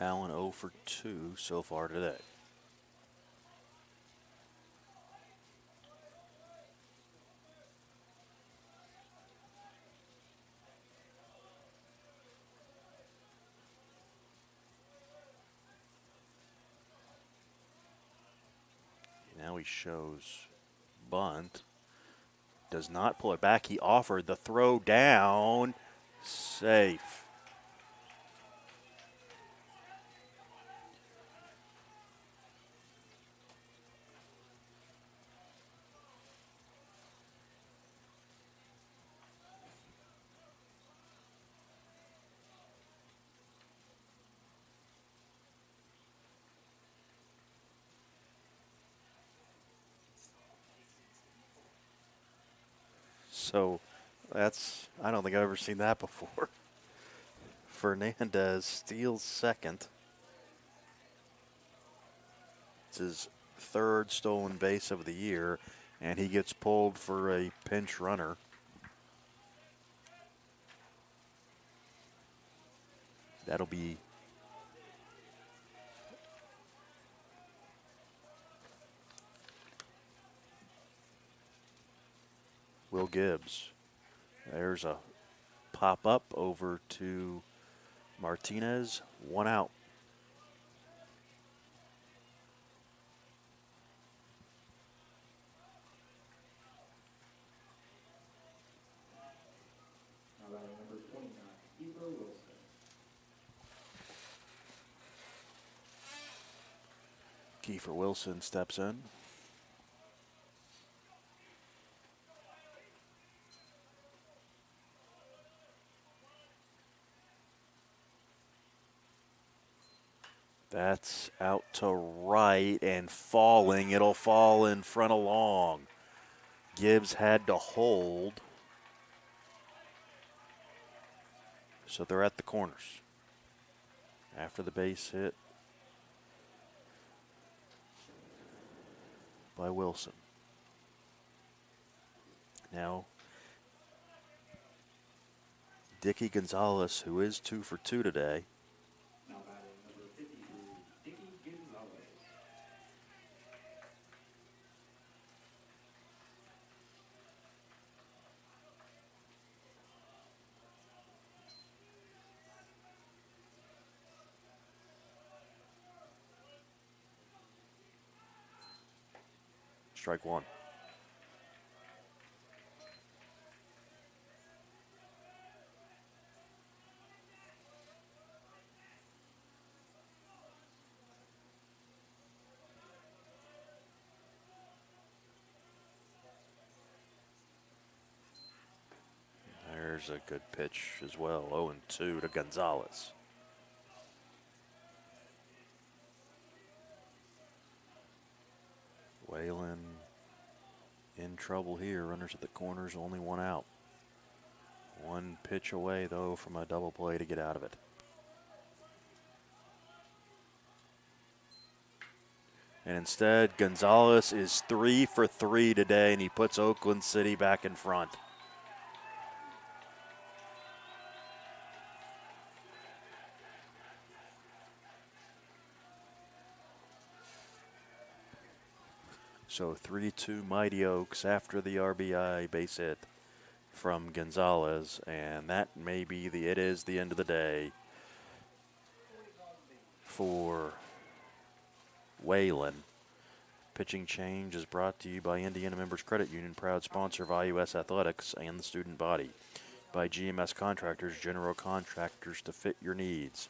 S1: Allen 0 for 2 so far today. Now he shows bunt. Does not pull it back. He offered the throw down. Safe. So I don't think I've ever seen that before. Fernandez steals second. It's his 3rd stolen base of the year, and he gets pulled for a pinch runner. That'll be Will Gibbs. There's a pop up over to Martinez. 1 out.
S2: Now batting number 29, Kiefer Wilson.
S1: Kiefer Wilson steps in. That's out to right and falling. It'll fall in front of long. Gibbs had to hold. So they're at the corners. After the base hit by Wilson. Now, Dicky Gonzalez, who is 2 for 2 today.
S2: Now batting number 53, Dicky Gonzalez.
S1: Strike 1. There's a good pitch as well. 0-2 to Gonzalez. Whalen in trouble here. Runners at the corners, only 1 out. 1 pitch away, though, from a double play to get out of it. And instead, Gonzalez is 3 for 3 today, and he puts Oakland City back in front. So 3-2 Mighty Oaks after the RBI base hit from Gonzalez, and that may be it is the end of the day for Wayland. Pitching change is brought to you by Indiana Members Credit Union, proud sponsor of IUS Athletics and the student body. By GMS Contractors, general contractors to fit your needs.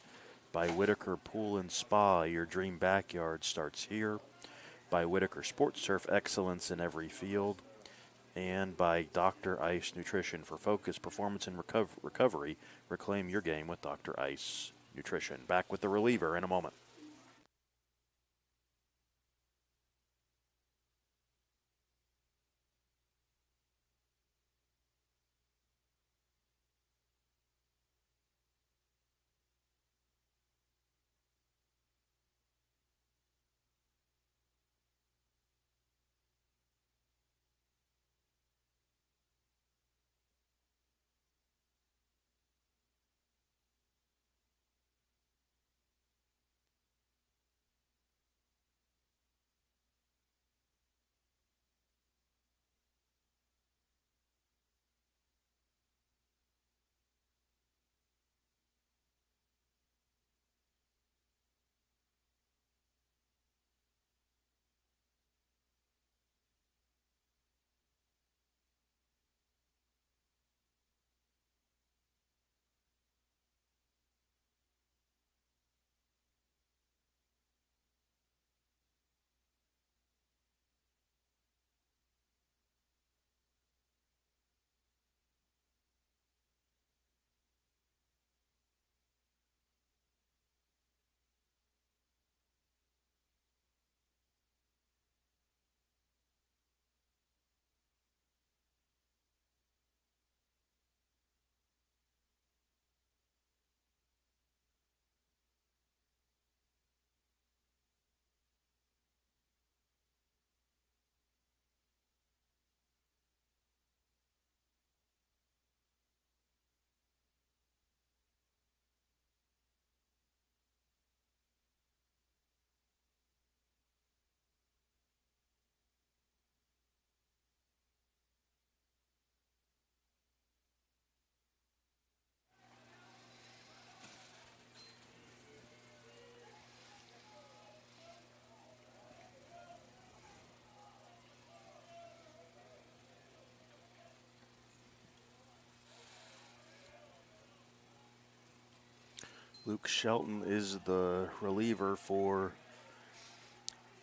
S1: By Whitaker Pool and Spa, your dream backyard starts here. By Whitaker Sports Turf, excellence in every field. And by Dr. Ice Nutrition. For focus, performance, and recovery, reclaim your game with Dr. Ice Nutrition. Back with the reliever in a moment. Luke Shelton is the reliever for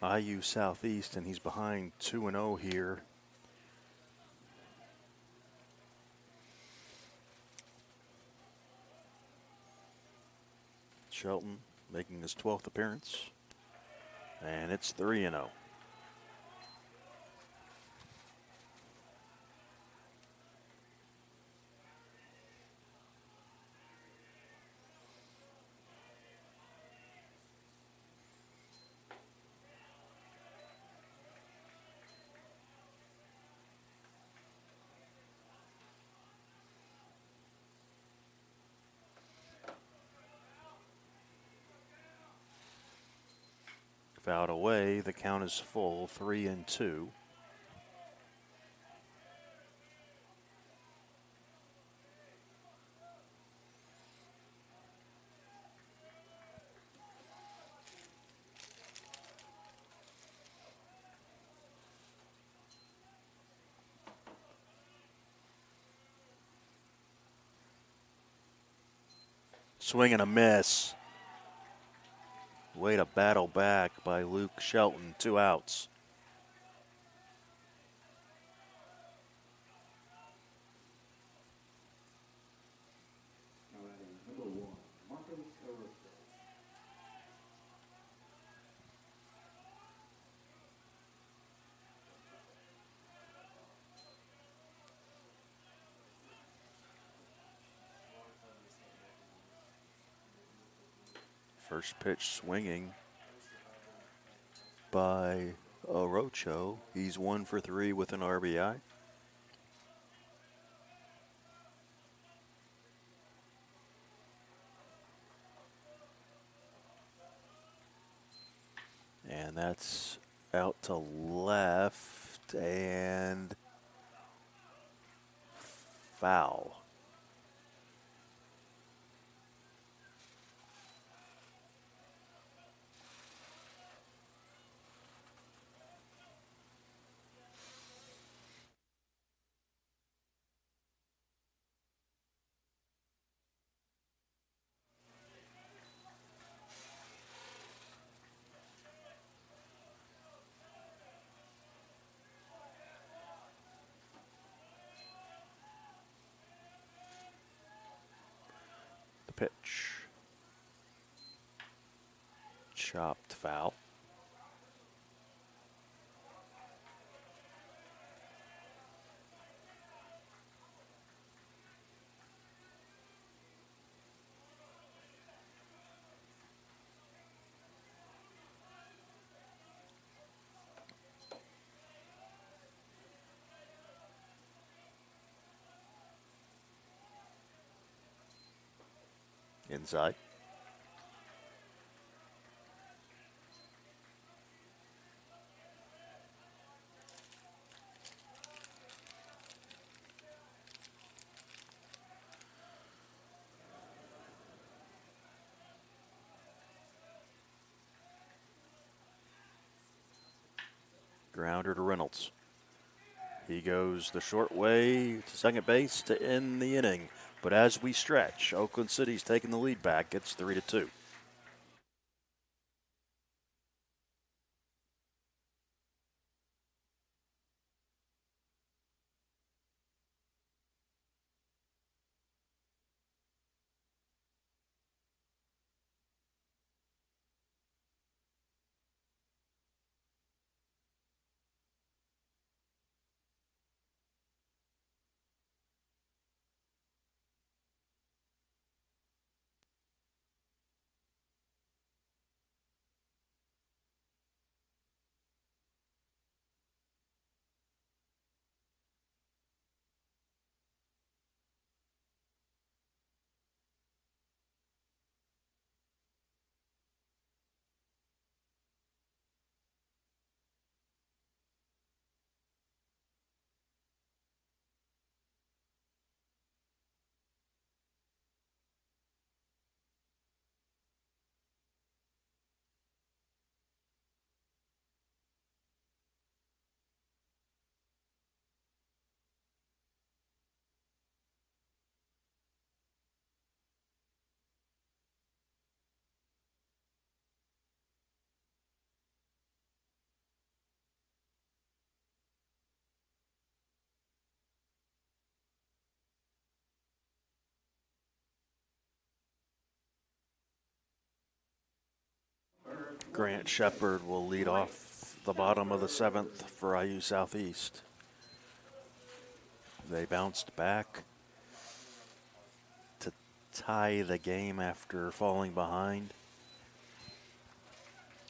S1: IU Southeast, and he's behind 2-0 here. Shelton making his 12th appearance, and it's 3-0. Fouled away, the count is full, 3-2. Swing and a miss. Way to battle back by Luke Shelton, 2 outs. First pitch swinging by Orocho. He's 1 for 3 with an RBI. And that's out to left and foul. The pitch. Chopped foul. Inside. Grounder to Reynolds. He goes the short way to second base to end the inning. But as we stretch, Oakland City's taking the lead back. It's 3-2. Grant Shepard will lead off the bottom of the 7th for IU Southeast. They bounced back to tie the game after falling behind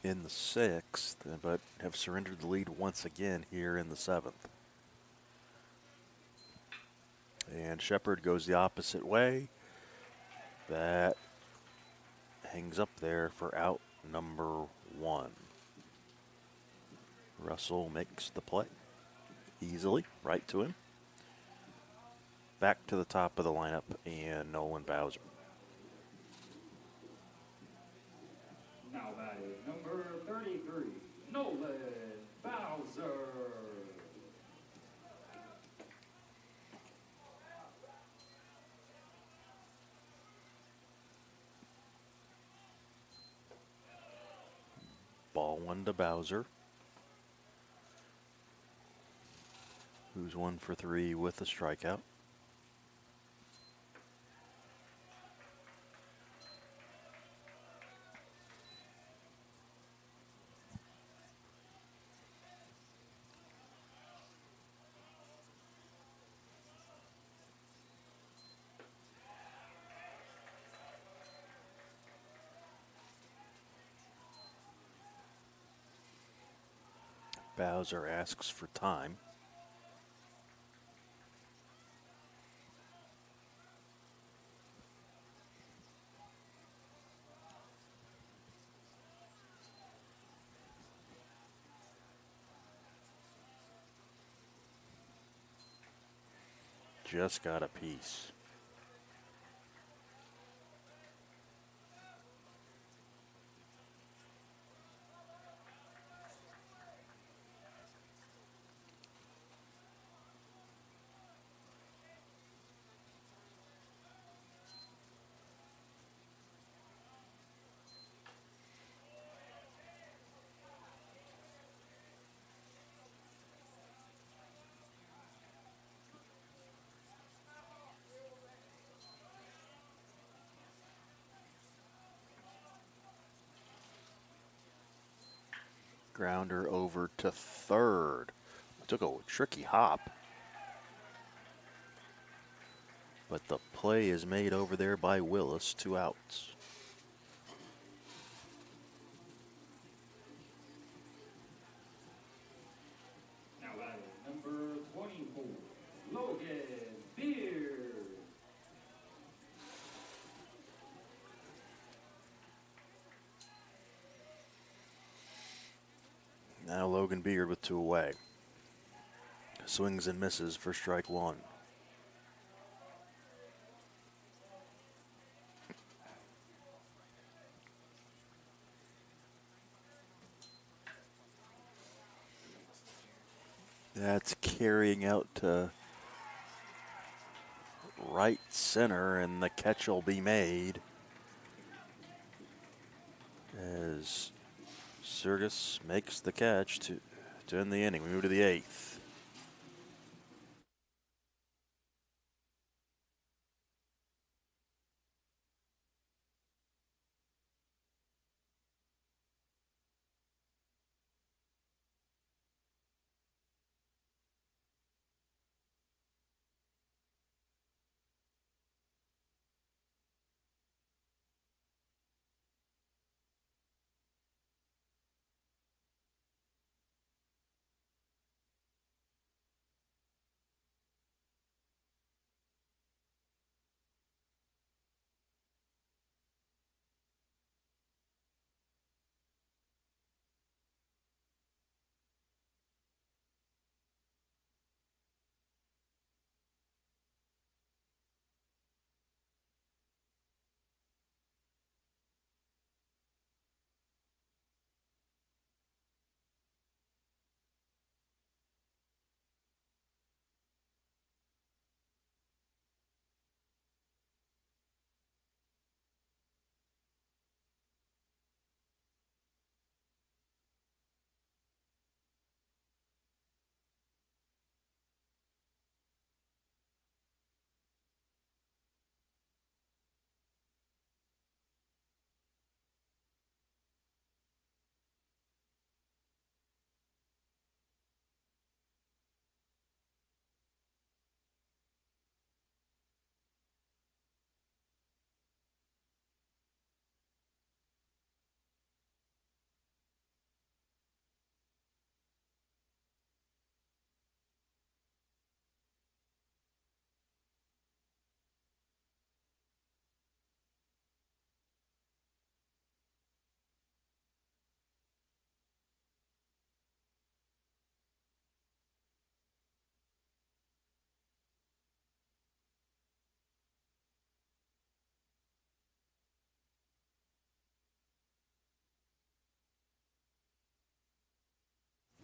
S1: in the 6th, but have surrendered the lead once again here in the 7th. And Shepard goes the opposite way. That hangs up there for out number 1. Russell makes the play easily, right to him. Back to the top of the lineup, and Nolan Bowser.
S2: Now batting number 33, Nolan Bowser.
S1: Ball 1 to Bowser, who's 1 for 3 with a strikeout. Bowser asks for time. Just got a piece. Grounder over to third. Took a tricky hop. But the play is made over there by Willis, 2 outs.
S2: Now batting number 24, Logan Beard.
S1: Now Logan Beard with 2 away. Swings and misses for strike 1. That's carrying out to right center, and the catch will be made as Sergis makes the catch to end the inning. We move to the 8th.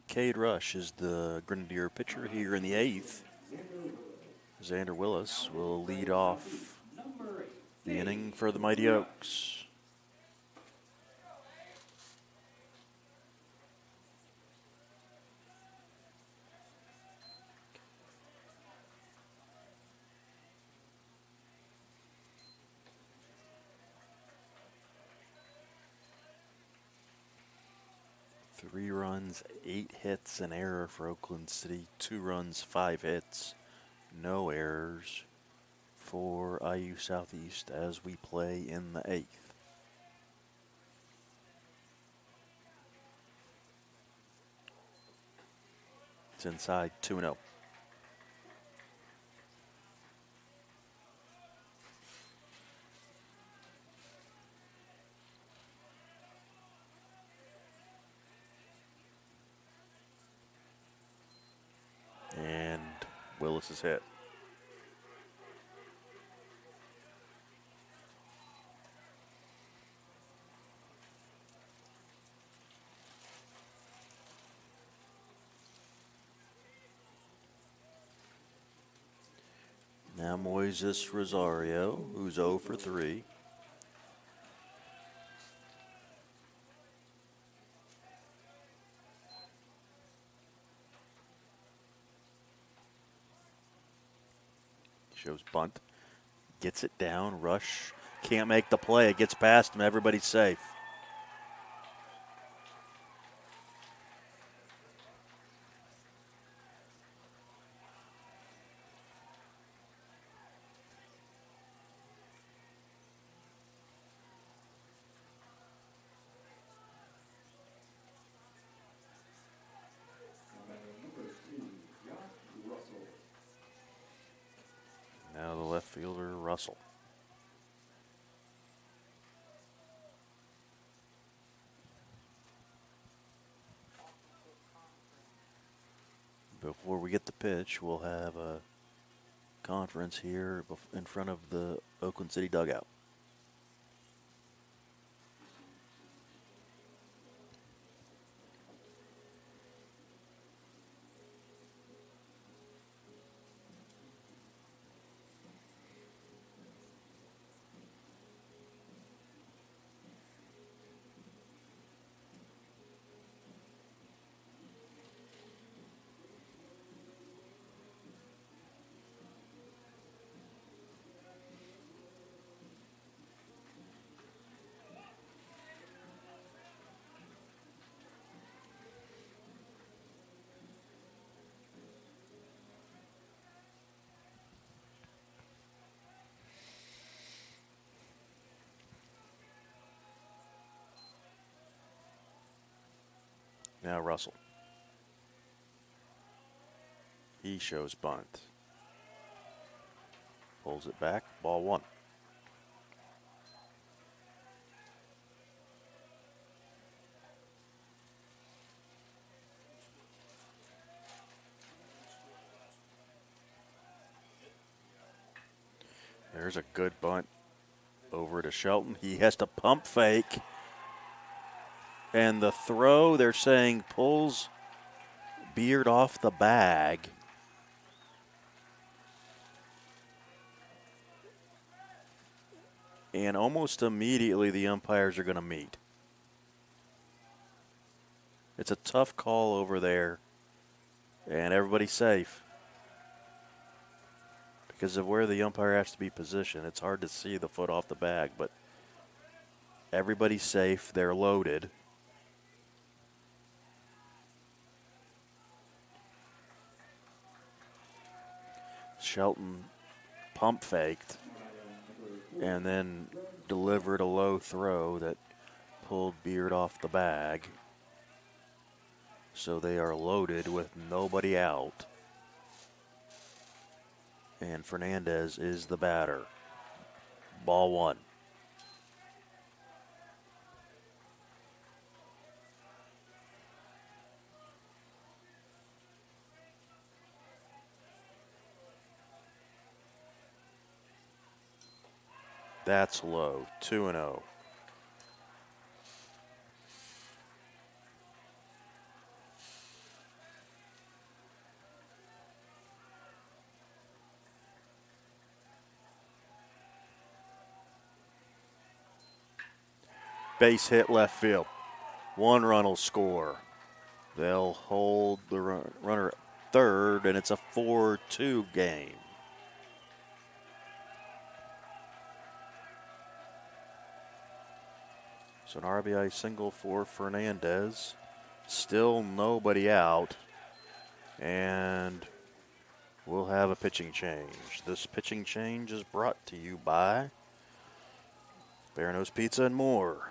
S1: Cade Rush is the Grenadier pitcher here in the 8th. Xander Willis will lead off the inning for the Mighty Oaks. Three runs, 8 hits, an error for Oakland City. 2 runs, 5 hits, no errors for IU Southeast as we play in the 8th. It's inside 2-0. And Willis is hit. Now Moises Rosario, who's 0 for 3. Shows bunt. Gets it down. Rush can't make the play. It gets past him. Everybody's safe. Now the left fielder, Russell. Before we get the pitch, we'll have a conference here in front of the Oakland City dugout. Now Russell. He shows bunt. Pulls it back. Ball 1. There's a good bunt over to Shelton. He has to pump fake. And the throw, they're saying, pulls Beard off the bag. And almost immediately the umpires are going to meet. It's a tough call over there. And everybody's safe. Because of where the umpire has to be positioned, it's hard to see the foot off the bag. But everybody's safe. They're loaded. Shelton pump faked and then delivered a low throw that pulled Beard off the bag. So they are loaded with nobody out. And Fernandez is the batter. Ball 1. That's low. 2-0. Base hit left field. 1 run will score. They'll hold the runner at third, and it's a 4-2 game. So an RBI single for Fernandez. Still nobody out. And we'll have a pitching change. This pitching change is brought to you by Barano's Pizza and More.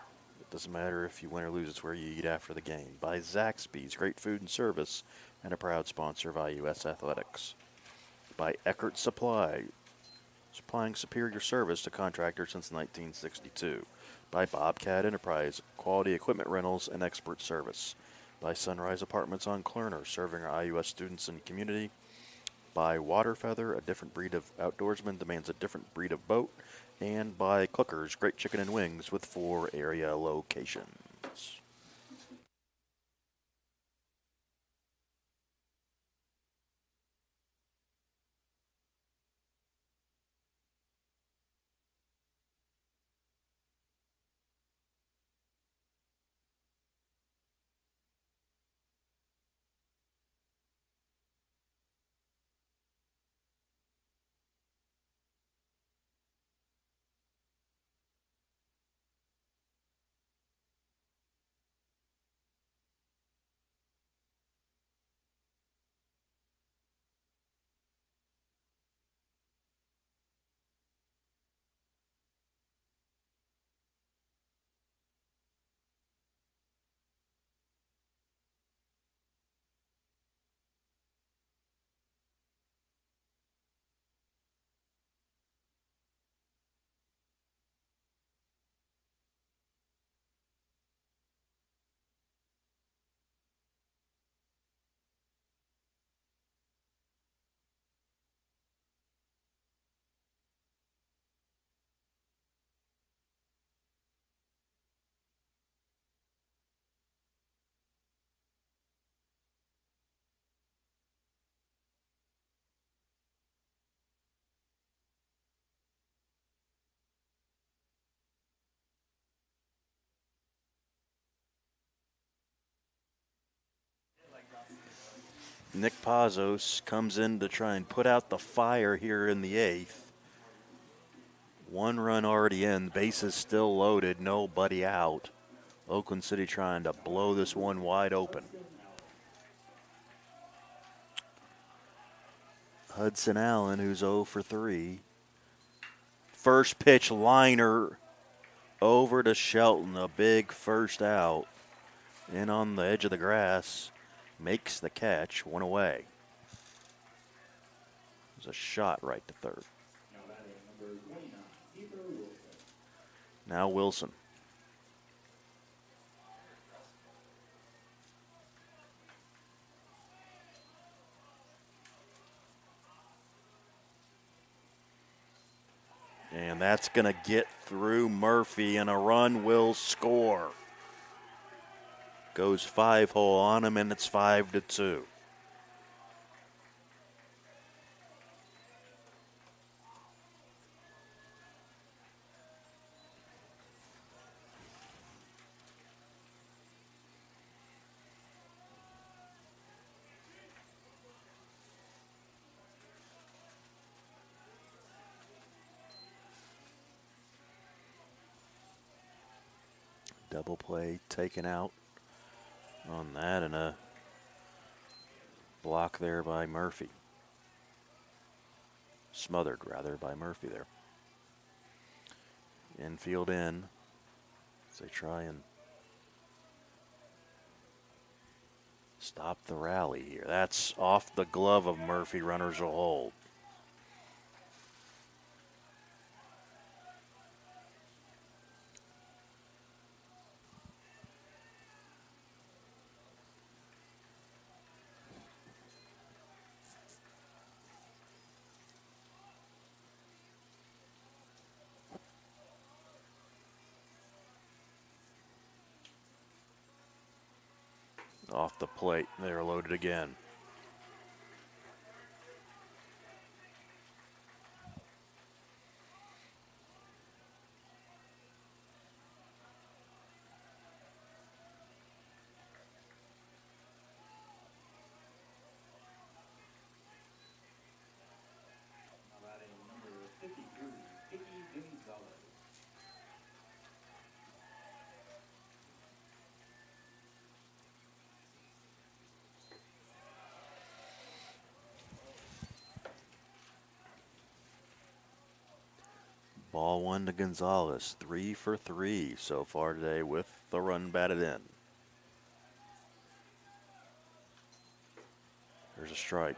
S1: Doesn't matter if you win or lose, it's where you eat after the game. By Zaxby's, great food and service, and a proud sponsor of IUS Athletics. By Eckert Supply, supplying superior service to contractors since 1962. By Bobcat Enterprise, quality equipment rentals and expert service. By Sunrise Apartments on Klerner, serving our IUS students and community. By Waterfeather, a different breed of outdoorsman demands a different breed of boat. And by Clucker's, great chicken and wings with 4 area locations. Nick Pazos comes in to try and put out the fire here in the 8th. 1 run already in, bases still loaded, nobody out. Oakland City trying to blow this one wide open. Hudson Allen, who's 0 for 3. First pitch liner over to Shelton, a big first out. In on the edge of the grass, makes the catch, 1 away. There's a shot right to third. Now Wilson. And that's going to get through Murphy, and a run will score. Goes 5-hole on him, and it's 5-2. Double play taken out on that, and a block there by Murphy. Smothered, rather, by Murphy there. Infield in as they try and stop the rally here. That's off the glove of Murphy. Runners will hold. Off the plate. They're loaded again. Ball 1 to Gonzalez. 3 for 3 so far today with the run batted in. There's a strike.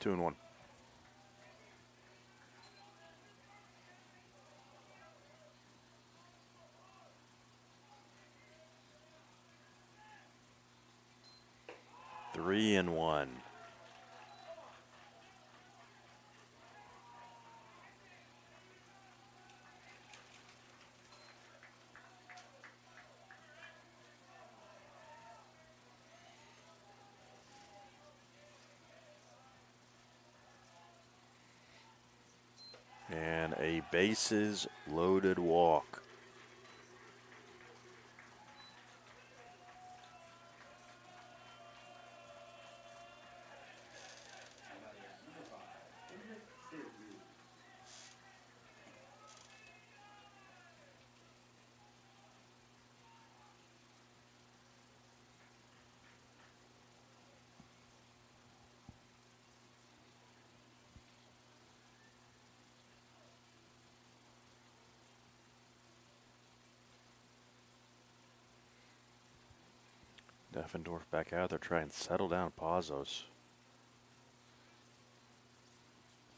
S1: Two and one. Three and one. And a bases loaded walk. Deffendorf back out there trying to settle down Pazos.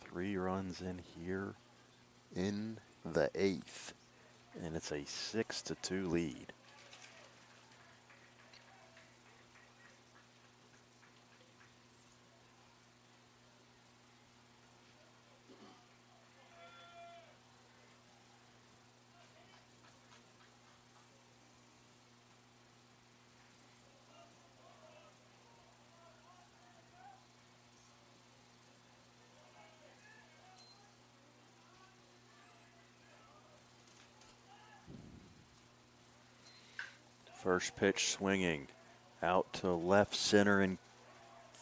S1: 3 runs in here in the 8th, and it's a 6-2 lead. First pitch swinging out to left center and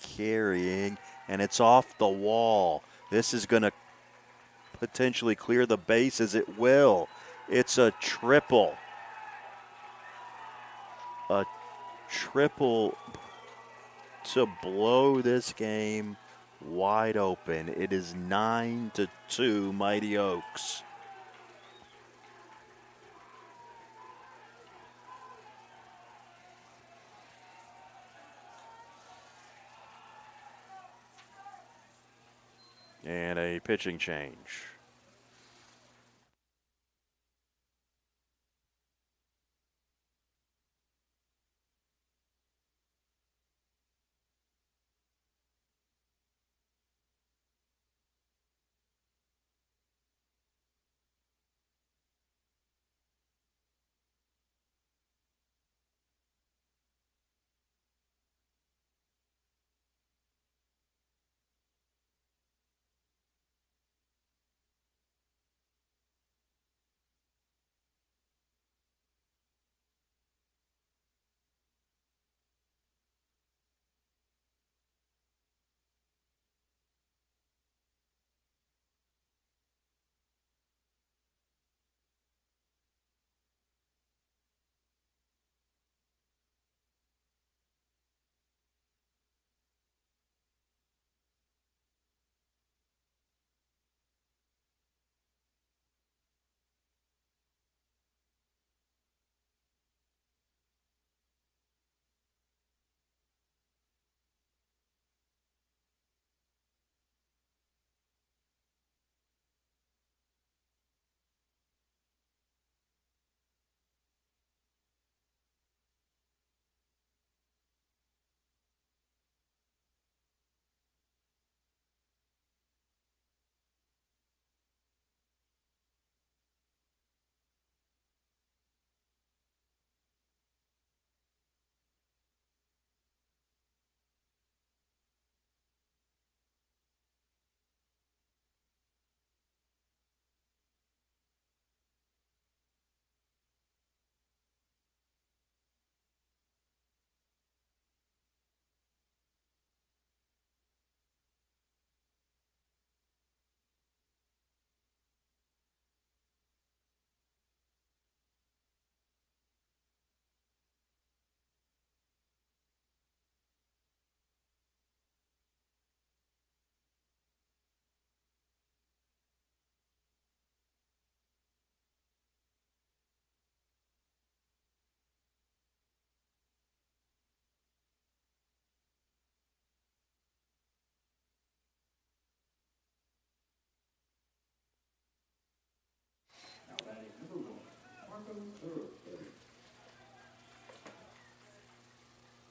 S1: carrying, and it's off the wall. This is going to potentially clear the bases. It will. It's a triple. A triple to blow this game wide open. It is 9-2 Mighty Oaks. And a pitching change.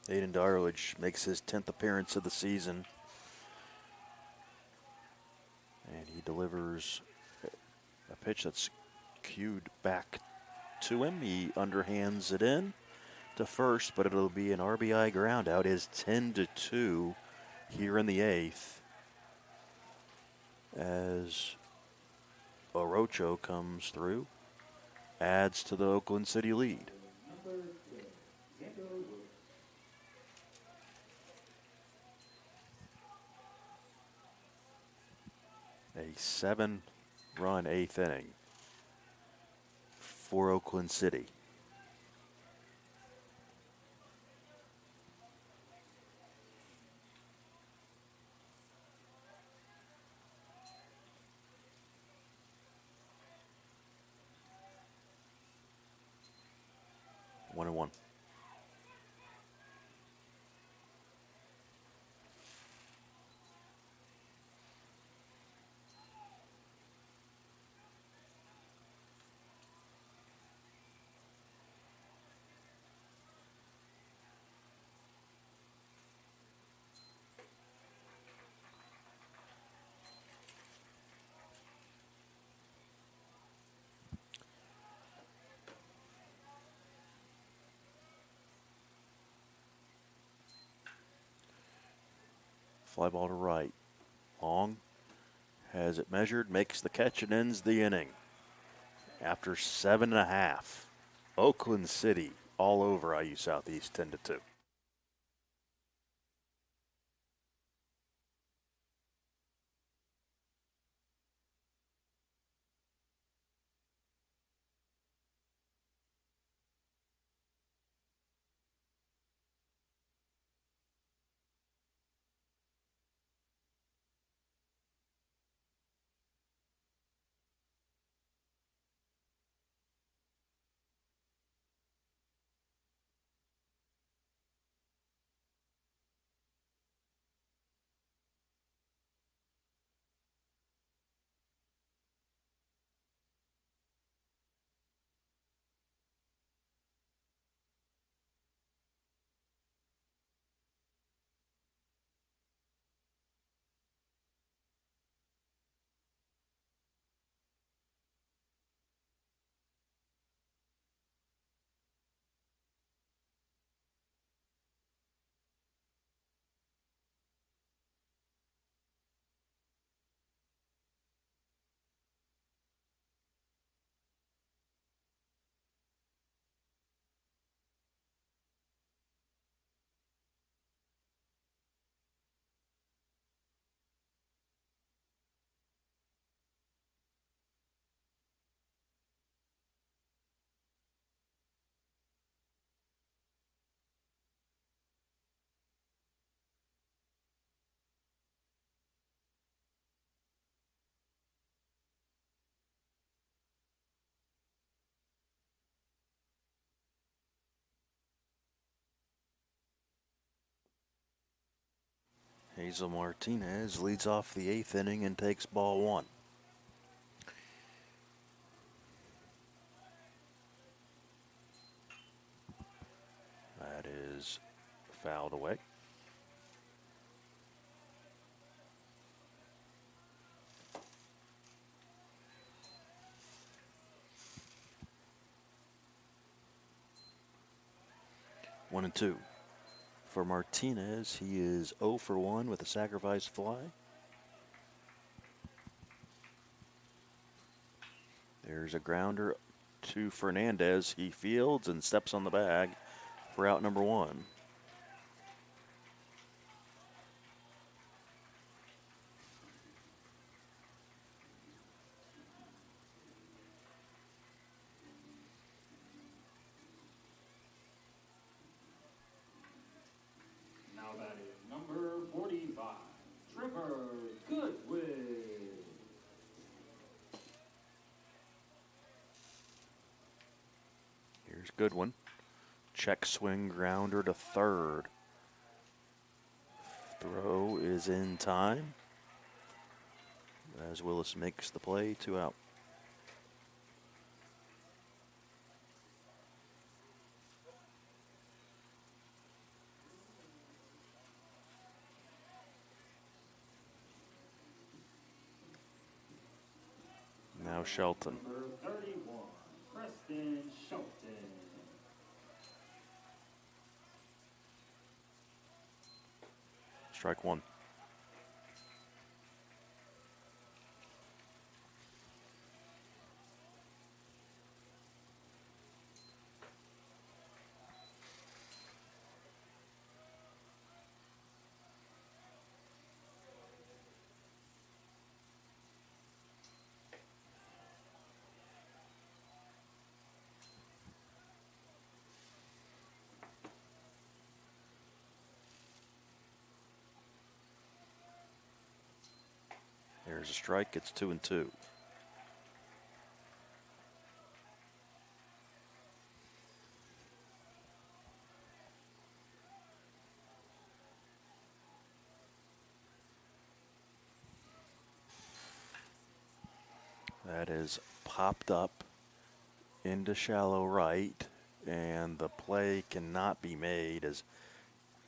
S1: Aiden Darledge makes his 10th appearance of the season. And he delivers a pitch that's cued back to him. He underhands it in to first, but it'll be an RBI ground out. Is 10-2 here in the 8th as Orocho comes through, adds to the Oakland City lead. A 7-run 8th inning for Oakland City. One and one. Fly ball to right. Long has it measured, makes the catch, and ends the inning. After 7.5, Oakland City all over IU Southeast 10-2. Hazel Martinez leads off the 8th inning and takes ball one. That is fouled away. One and two. For Martinez, he is 0 for 1 with a sacrifice fly. There's a grounder to Fernandez. He fields and steps on the bag for out number one.
S2: Now that is number 45, Trevor Goodwin.
S1: Here's Goodwin. Check swing grounder to third. Throw is in time as Willis makes the play, 2 out. Shelton.
S2: Number 31, Preston Shelton.
S1: Strike one. There's a strike. It's 2-2. That is popped up into shallow right, and the play cannot be made as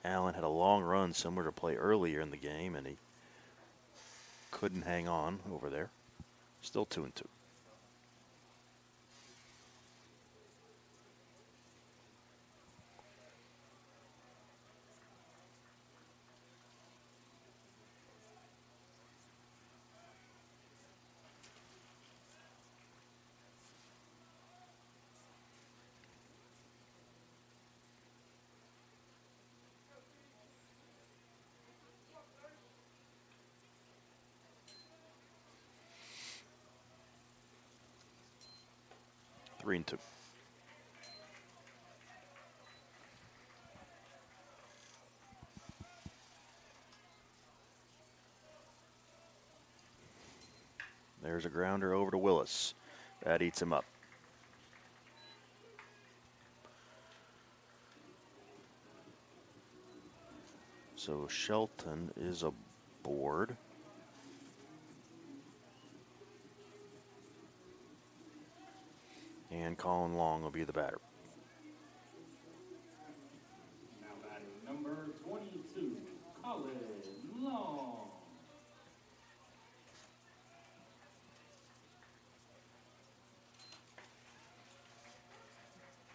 S1: Allen had a long run similar to play earlier in the game, and he couldn't hang on over there. Still 2-2. Three and two. There's a grounder over to Willis. That eats him up. So Shelton is aboard. And Colin Long will be the batter.
S2: Now batting number 22, Colin Long.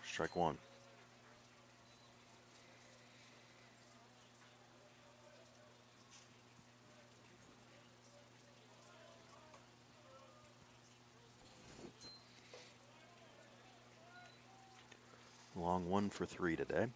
S1: Strike one. Long 1 for 3 today.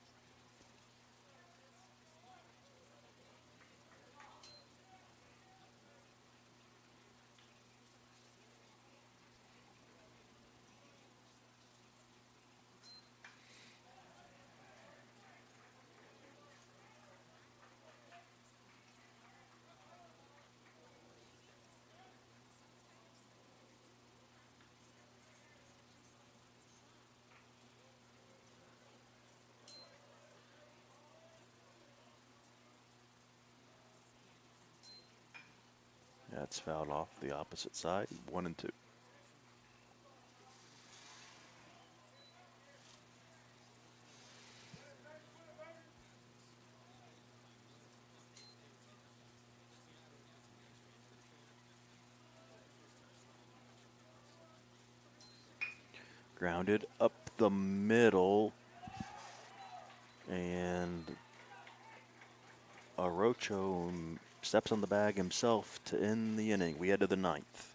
S1: That's fouled off the opposite side. 1-2. Grounded up the middle. And Arocho steps on the bag himself to end the inning. We head to the ninth.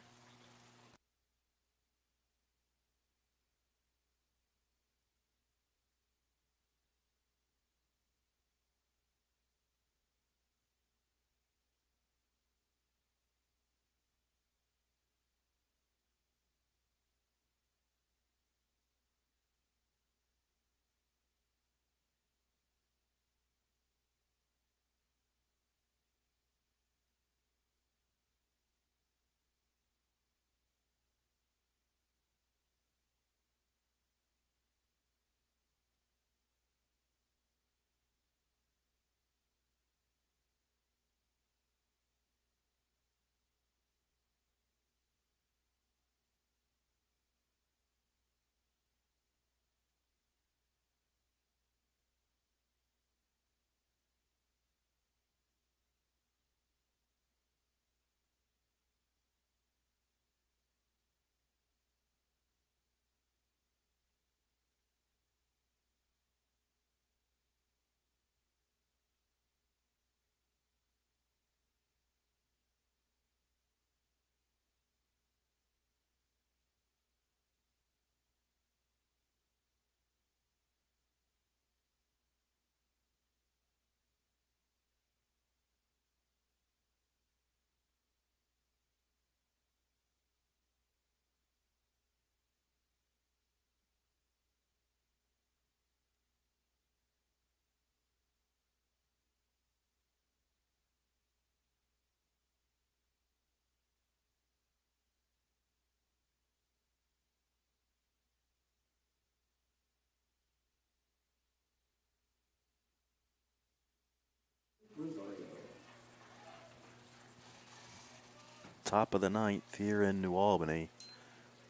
S1: top of the ninth here in New Albany.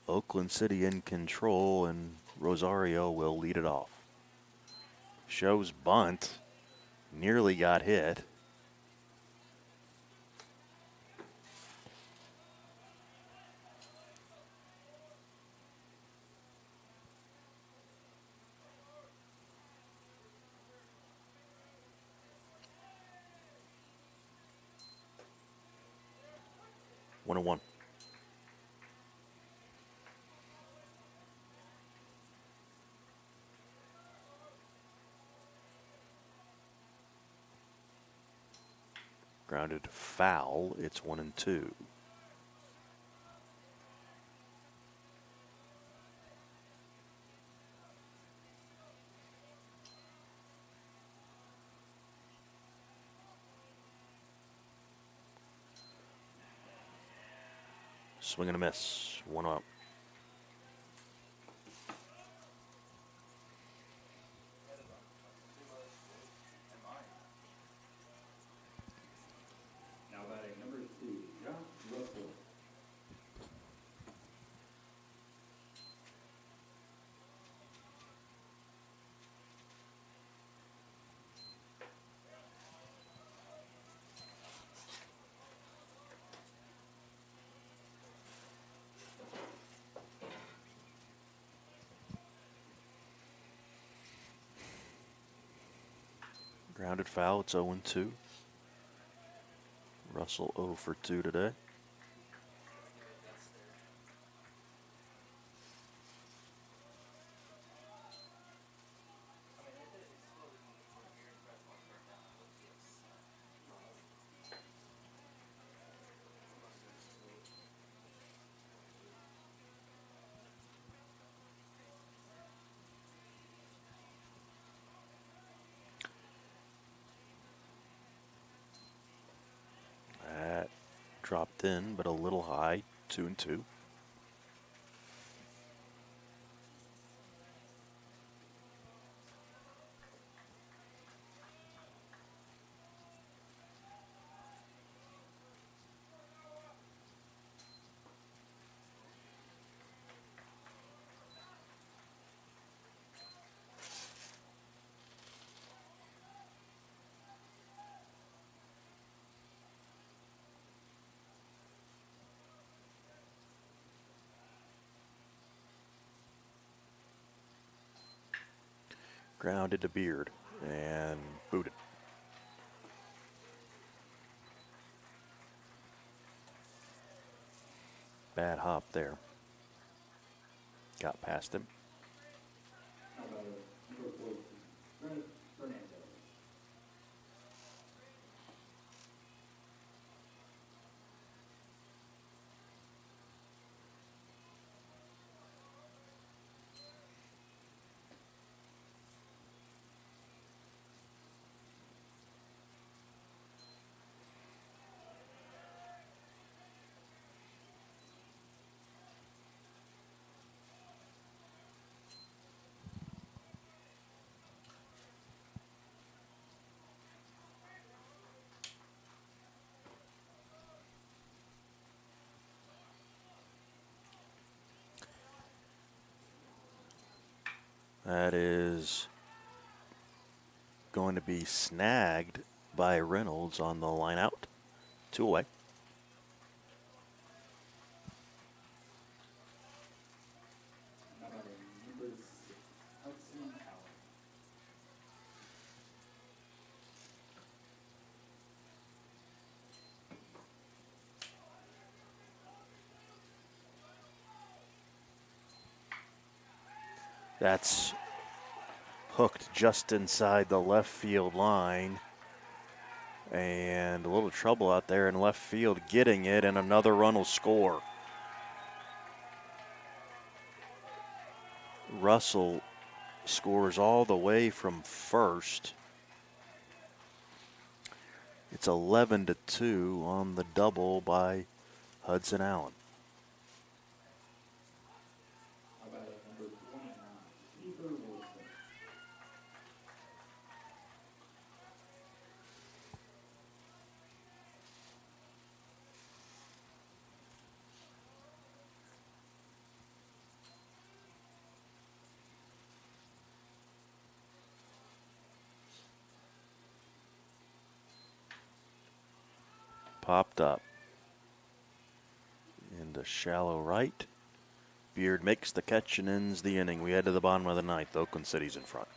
S1: Oakland City in control, and Rosario will lead it off. Shows bunt. Nearly got hit. One and one. Grounded foul. It's 1-2. Swing and a miss. One up.
S2: Now batting number 2, Josh Russell.
S1: Grounded foul. It's 0-2. Russell 0 for 2 today. That dropped in, but a little high. 2-2. Grounded to Beard and booted. Bad hop there. Got past him.
S2: Now batting number 14, Fred Fernandez.
S1: That is going to be snagged by Reynolds on the line out. 2 away.
S2: Now batting number 6, Hudson Allen.
S1: That's hooked just inside the left field line. And a little trouble out there in left field getting it, and another run will score. Russell scores all the way from first. It's 11-2 on the double by Hudson Allen.
S2: Now batting number 29, Ethan Wilson.
S1: Popped up into shallow right. Beard makes the catch and ends the inning. We head to the bottom of the ninth. Oakland City's in front.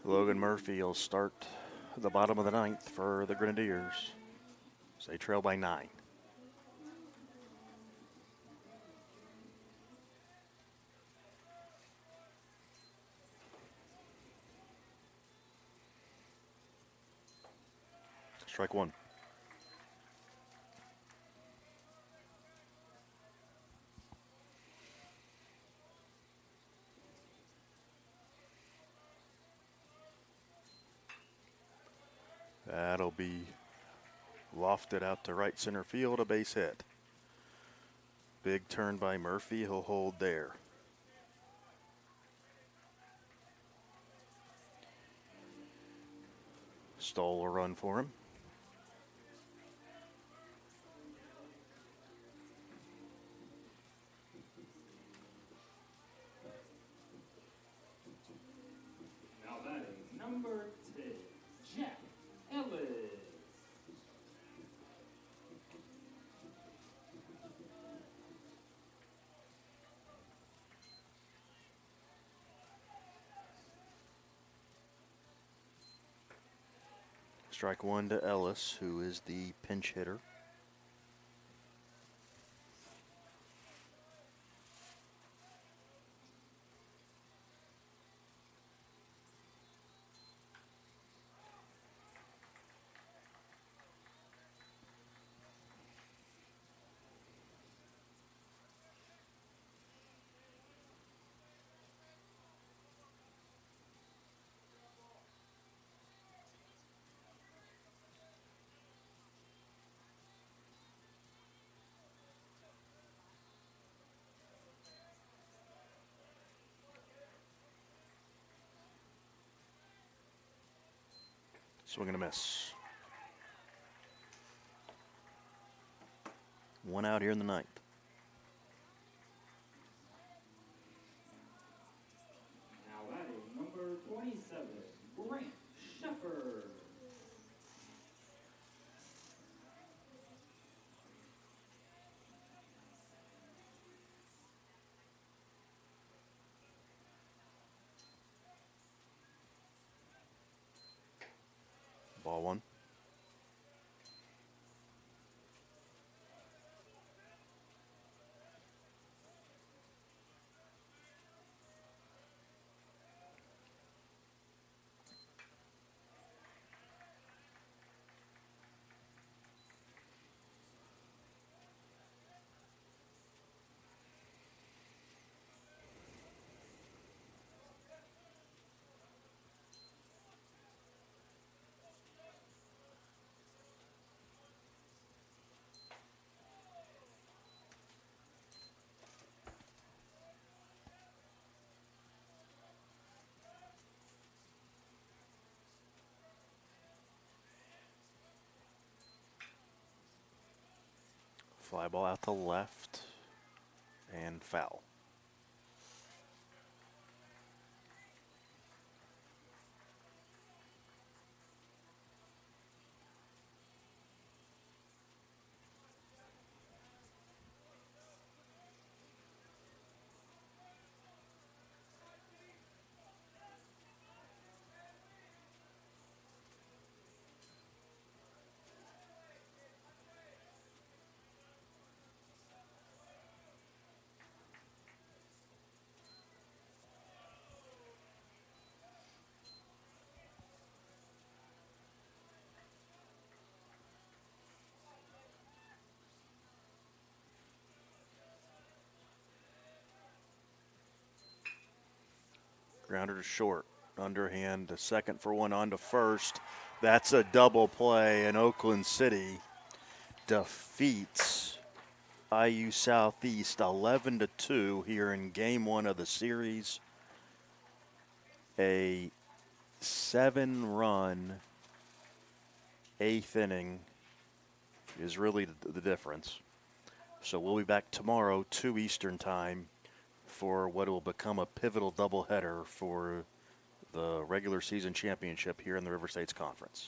S1: Logan Murphy will start the bottom of the ninth for the Grenadiers. They trail by 9. Strike one. That'll be lofted out to right center field, a base hit. Big turn by Murphy, he'll hold there. Stole a run for him.
S2: Now batting number 10, Jack Ellis.
S1: Strike one to Ellis, who is the pinch hitter. Swing and a miss. One out here in the ninth.
S2: Now batting number 27, Grant Shepard.
S1: Ball one. Fly ball out to left and foul. Grounder to short. Underhand to second for one on to first. That's a double play, and Oakland City defeats IU Southeast 11-2 here in game one of the series. A 7-run eighth inning is really the difference. So we'll be back tomorrow, 2 Eastern time, for what will become a pivotal doubleheader for the regular season championship here in the River States Conference.